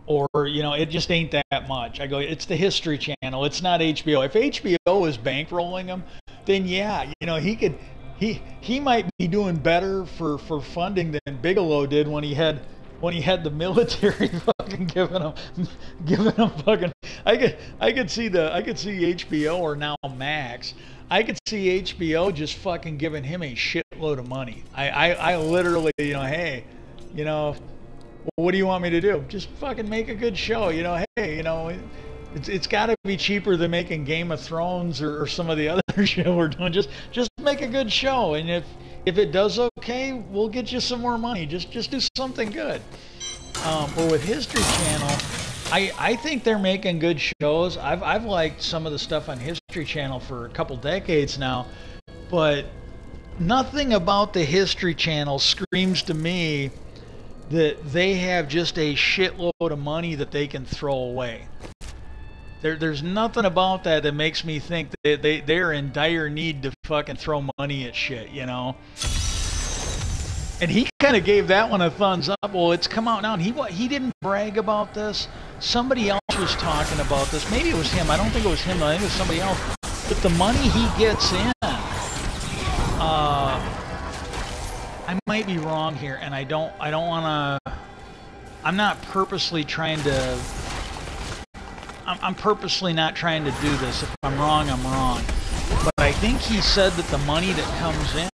Speaker 1: Or, you know, it just ain't that much. I go, it's the History Channel, it's not HBO. If HBO is bankrolling him, then yeah, you know, he might be doing better for funding than Bigelow did when he had the military fucking giving him fucking. I could see HBO, or now Max. I could see HBO just fucking giving him a shitload of money. I literally, you know, hey, you know, what do you want me to do? Just fucking make a good show, you know. Hey, you know, it's got to be cheaper than making Game of Thrones or some of the other show we're doing. Just make a good show, and if it does okay, we'll get you some more money. Just do something good. Or with History Channel, I think they're making good shows. I've liked some of the stuff on History Channel for a couple decades now, but nothing about the History Channel screams to me that they have just a shitload of money that they can throw away. There's nothing about that makes me think that they're in dire need to fucking throw money at shit, you know? And he kind of gave that one a thumbs up. Well, it's come out now, and he didn't brag about this. Somebody else was talking about this. Maybe it was him. I don't think it was him. I think it was somebody else. But the money he gets in, I might be wrong here, and I don't want to. I'm not purposely trying to. I'm purposely not trying to do this. If I'm wrong, I'm wrong. But I think he said that the money that comes in,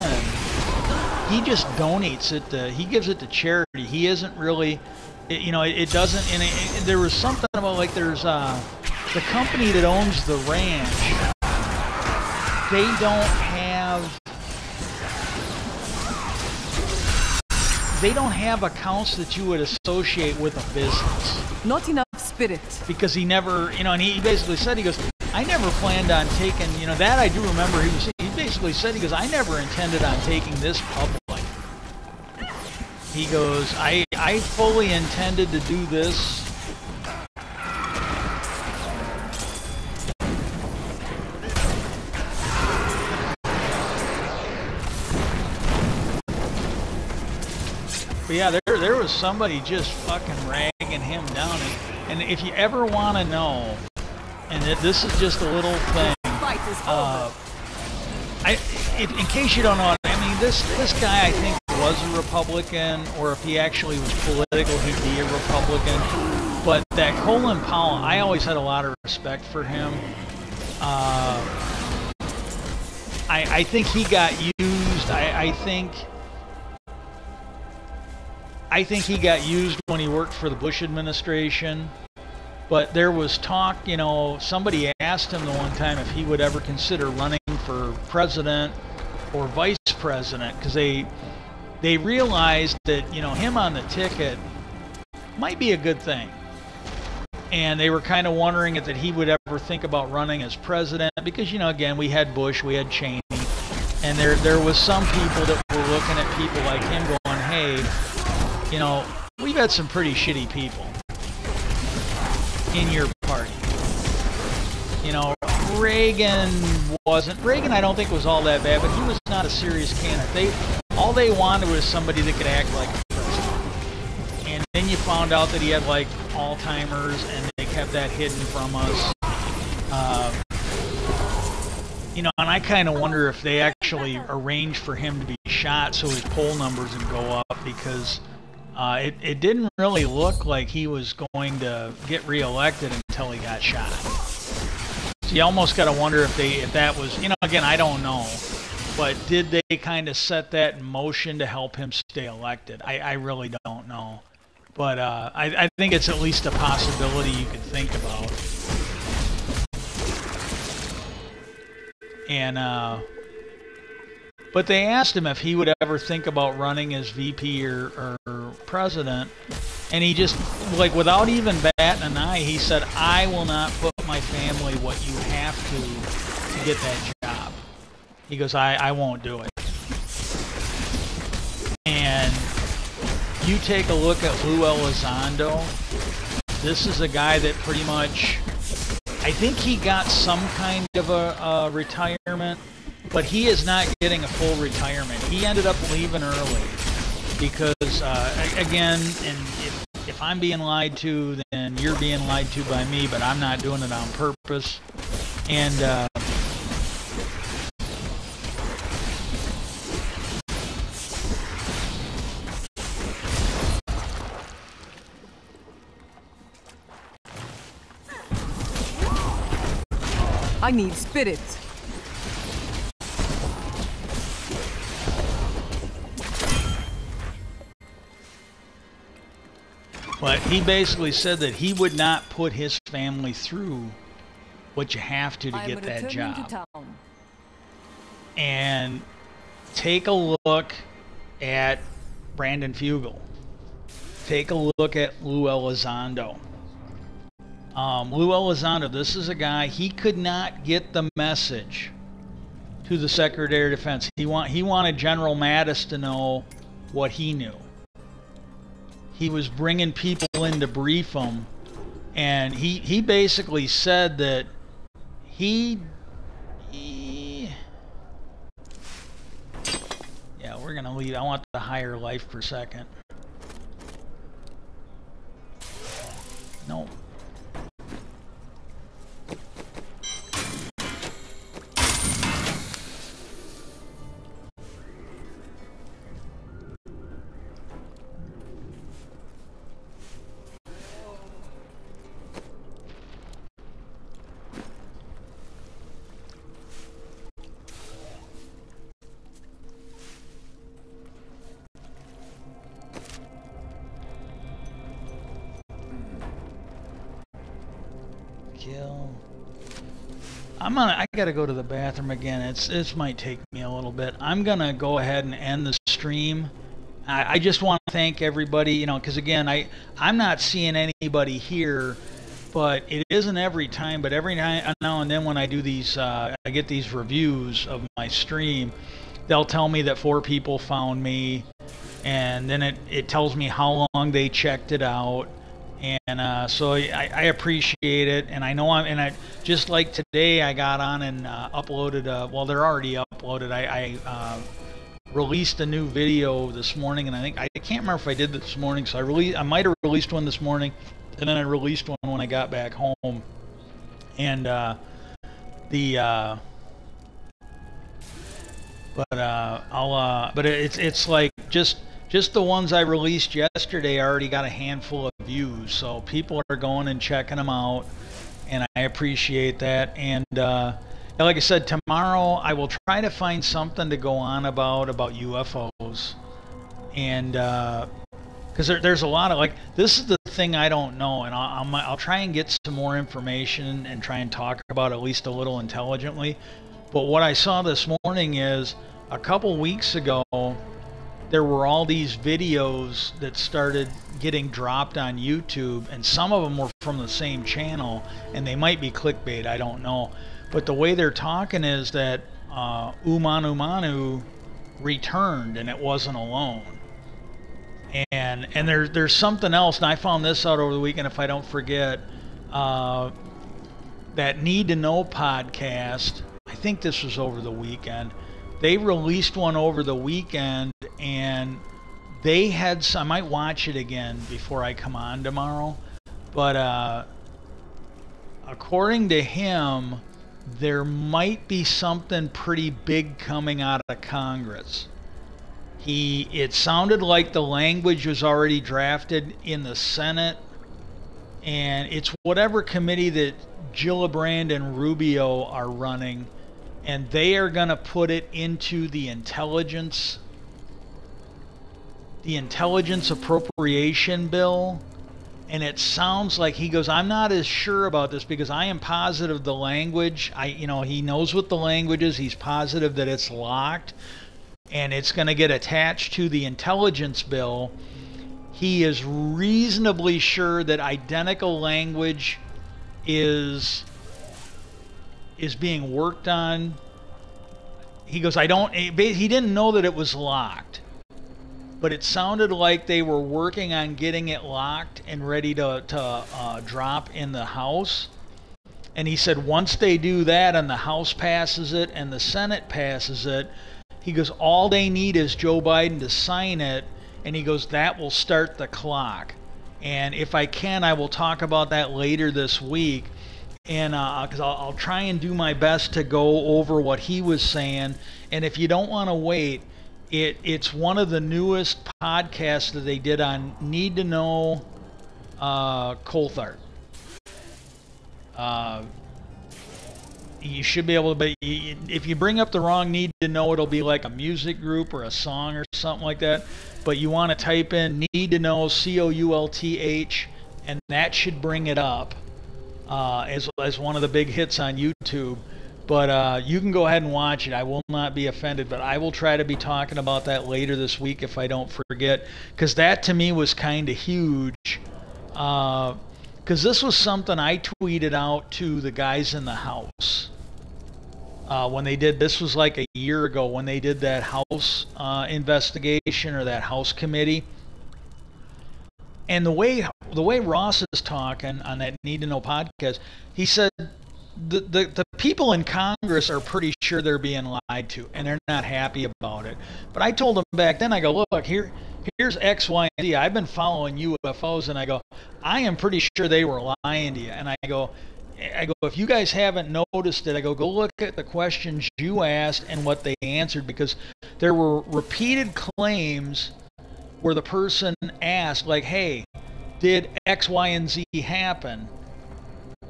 Speaker 1: he just donates it to, he gives it to charity. He isn't really, you know, it doesn't, and there was something about, like, there's the company that owns the ranch, they don't have accounts that you would associate with a business.
Speaker 2: Not enough spirit.
Speaker 1: Because he never, you know, and he basically said, he goes, I never planned on taking, you know, that I do remember he basically said, he goes, I never intended on taking this public. He goes, I fully intended to do this. But yeah, there was somebody just fucking ragging him down. And if you ever want to know, and this is just a little thing, in case you don't know, I mean, this guy, I think, was a Republican, or if he actually was political, he'd be a Republican. But that Colin Powell, I always had a lot of respect for him. I think he got used. I think he got used when he worked for the Bush administration. But there was talk, you know, somebody asked him the one time if he would ever consider running for president or vice president, because they realized that, you know, him on the ticket might be a good thing. And they were kind of wondering if that he would ever think about running as president, because, you know, again, we had Bush, we had Cheney, and there was some people that were looking at people like him going, hey, you know, we've had some pretty shitty people in your party. You know, Reagan, I don't think was all that bad, but he was not a serious candidate. All they wanted was somebody that could act like a president. And then you found out that he had, like, Alzheimer's, and they kept that hidden from us. You know, and I kind of wonder if they actually arranged for him to be shot so his poll numbers would go up, because it didn't really look like he was going to get reelected until he got shot. So you almost got to wonder if that was, you know, again, I don't know, but did they kind of set that in motion to help him stay elected? I really don't know, but I think it's at least a possibility you could think about. And but they asked him if he would ever think about running as VP or president, and he just, like, without even batting an eye, he said, "I will not put my family what you have to get that job." He goes, I won't do it. And you take a look at Lou Elizondo. This is a guy that pretty much, I think he got some kind of a retirement, but he is not getting a full retirement. He ended up leaving early because, again, and if I'm being lied to, then you're being lied to by me, but I'm not doing it on purpose. And
Speaker 2: I need spirits.
Speaker 1: but he basically said that he would not put his family through what you have to get that job. And take a look at Brandon Fugel. Take a look at Lou Elizondo. Lou Elizondo, this is a guy, he could not get the message to the Secretary of Defense. He wanted General Mattis to know what he knew. He was bringing people in to brief him, and he basically said that yeah, we're gonna leave. I want the higher life for a second. Nope. I gotta go to the bathroom again. This might take me a little bit. I'm gonna go ahead and end the stream. I just want to thank everybody, you know, because again, I'm not seeing anybody here, but it isn't every time. But every now and then when I do these, I get these reviews of my stream. They'll tell me that 4 people found me, and then it tells me how long they checked it out. And so I appreciate it, and I know I just like today I got on and uploaded. Well, they're already uploaded. I released a new video this morning, and I can't remember if I did this morning. So I might have released one this morning, and then I released one when I got back home. And but it's like just the ones I released yesterday already got a handful of views, so people are going and checking them out, and I appreciate that. And like I said, tomorrow I will try to find something to go on about UFOs, and because there's a lot of, like, this is the thing I don't know, and I'll try and get some more information and try and talk about it at least a little intelligently. But what I saw this morning is a couple weeks ago, there were all these videos that started getting dropped on YouTube, and some of them were from the same channel, and they might be clickbait, I don't know. But the way they're talking is that Umanu returned, and it wasn't alone. And there's something else, and I found this out over the weekend, if I don't forget, that Need to Know podcast, I think this was over the weekend. They released one over the weekend, and they had some, I might watch it again before I come on tomorrow, but according to him, there might be something pretty big coming out of Congress. It sounded like the language was already drafted in the Senate, and it's whatever committee that Gillibrand and Rubio are running, and they are going to put it into the intelligence appropriation bill. And it sounds like he goes, I'm not as sure about this because I am positive the language, he knows what the language is. He's positive that it's locked and it's going to get attached to the intelligence bill. He is reasonably sure that identical language is being worked on. He goes, he didn't know that it was locked, but it sounded like they were working on getting it locked and ready to drop in the House. And he said once they do that and the House passes it and the Senate passes it, he goes, all they need is Joe Biden to sign it, and he goes, that will start the clock. And if I can, I will talk about that later this week. And because I'll try and do my best to go over what he was saying. And if you don't want to wait, it's one of the newest podcasts that they did on Need to Know Coulthard. You should be able to, but if you bring up the wrong Need to Know, it'll be like a music group or a song or something like that. But you want to type in Need to Know, COULTH, and that should bring it up as one of the big hits on YouTube. But you can go ahead and watch it. I will not be offended, but I will try to be talking about that later this week if I don't forget, because that to me was kind of huge. Because this was something I tweeted out to the guys in the House when they did. This was like a year ago when they did that House investigation or that House committee. And the way Ross is talking on that Need to Know podcast, he said the people in Congress are pretty sure they're being lied to, and they're not happy about it. But I told them back then, I go, look, here's X, Y, and Z. I've been following UFOs, and I go, I am pretty sure they were lying to you. And I go, if you guys haven't noticed it, I go look at the questions you asked and what they answered, because there were repeated claims where the person asked, like, hey, did X, Y, and Z happen?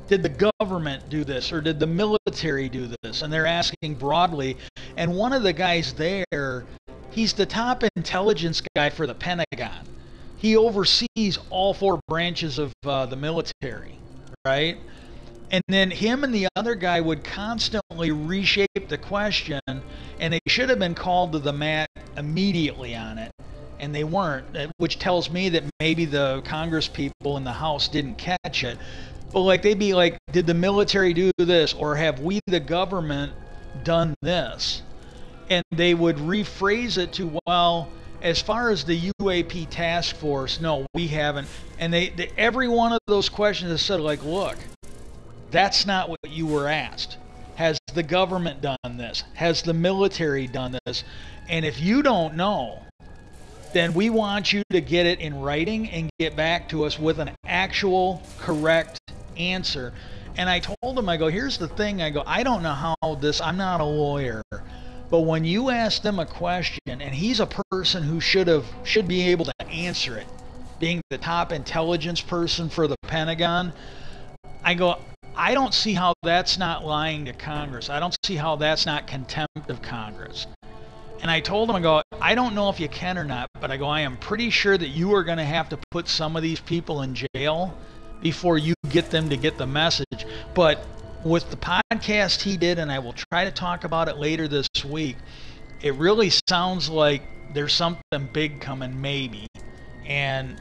Speaker 1: Did the government do this, or did the military do this? And they're asking broadly. And one of the guys there, he's the top intelligence guy for the Pentagon. He oversees all 4 branches of the military, right? And then him and the other guy would constantly reshape the question, and they should have been called to the mat immediately on it, and they weren't, which tells me that maybe the Congress people in the House didn't catch it. But like, they'd be like, did the military do this, or have we, the government, done this? And they would rephrase it to, well, as far as the UAP task force, no, we haven't. And every one of those questions has said, like, look, that's not what you were asked. Has the government done this? Has the military done this? And if you don't know, then we want you to get it in writing and get back to us with an actual correct answer. And I told him, I go, here's the thing, I go, I don't know how this, I'm not a lawyer, but when you ask them a question, and he's a person who should be able to answer it, being the top intelligence person for the Pentagon, I go, I don't see how that's not lying to Congress. I don't see how that's not contempt of Congress. And I told him, I go, I don't know if you can or not, but I go, I am pretty sure that you are going to have to put some of these people in jail before you get them to get the message. But with the podcast he did, and I will try to talk about it later this week, it really sounds like there's something big coming, maybe. And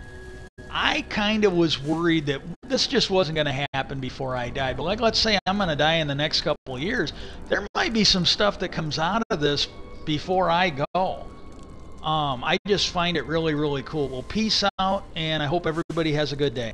Speaker 1: I kind of was worried that this just wasn't going to happen before I died. But like, let's say I'm going to die in the next couple of years, there might be some stuff that comes out of this before I go. I just find it really, really cool. Well, peace out, and I hope everybody has a good day.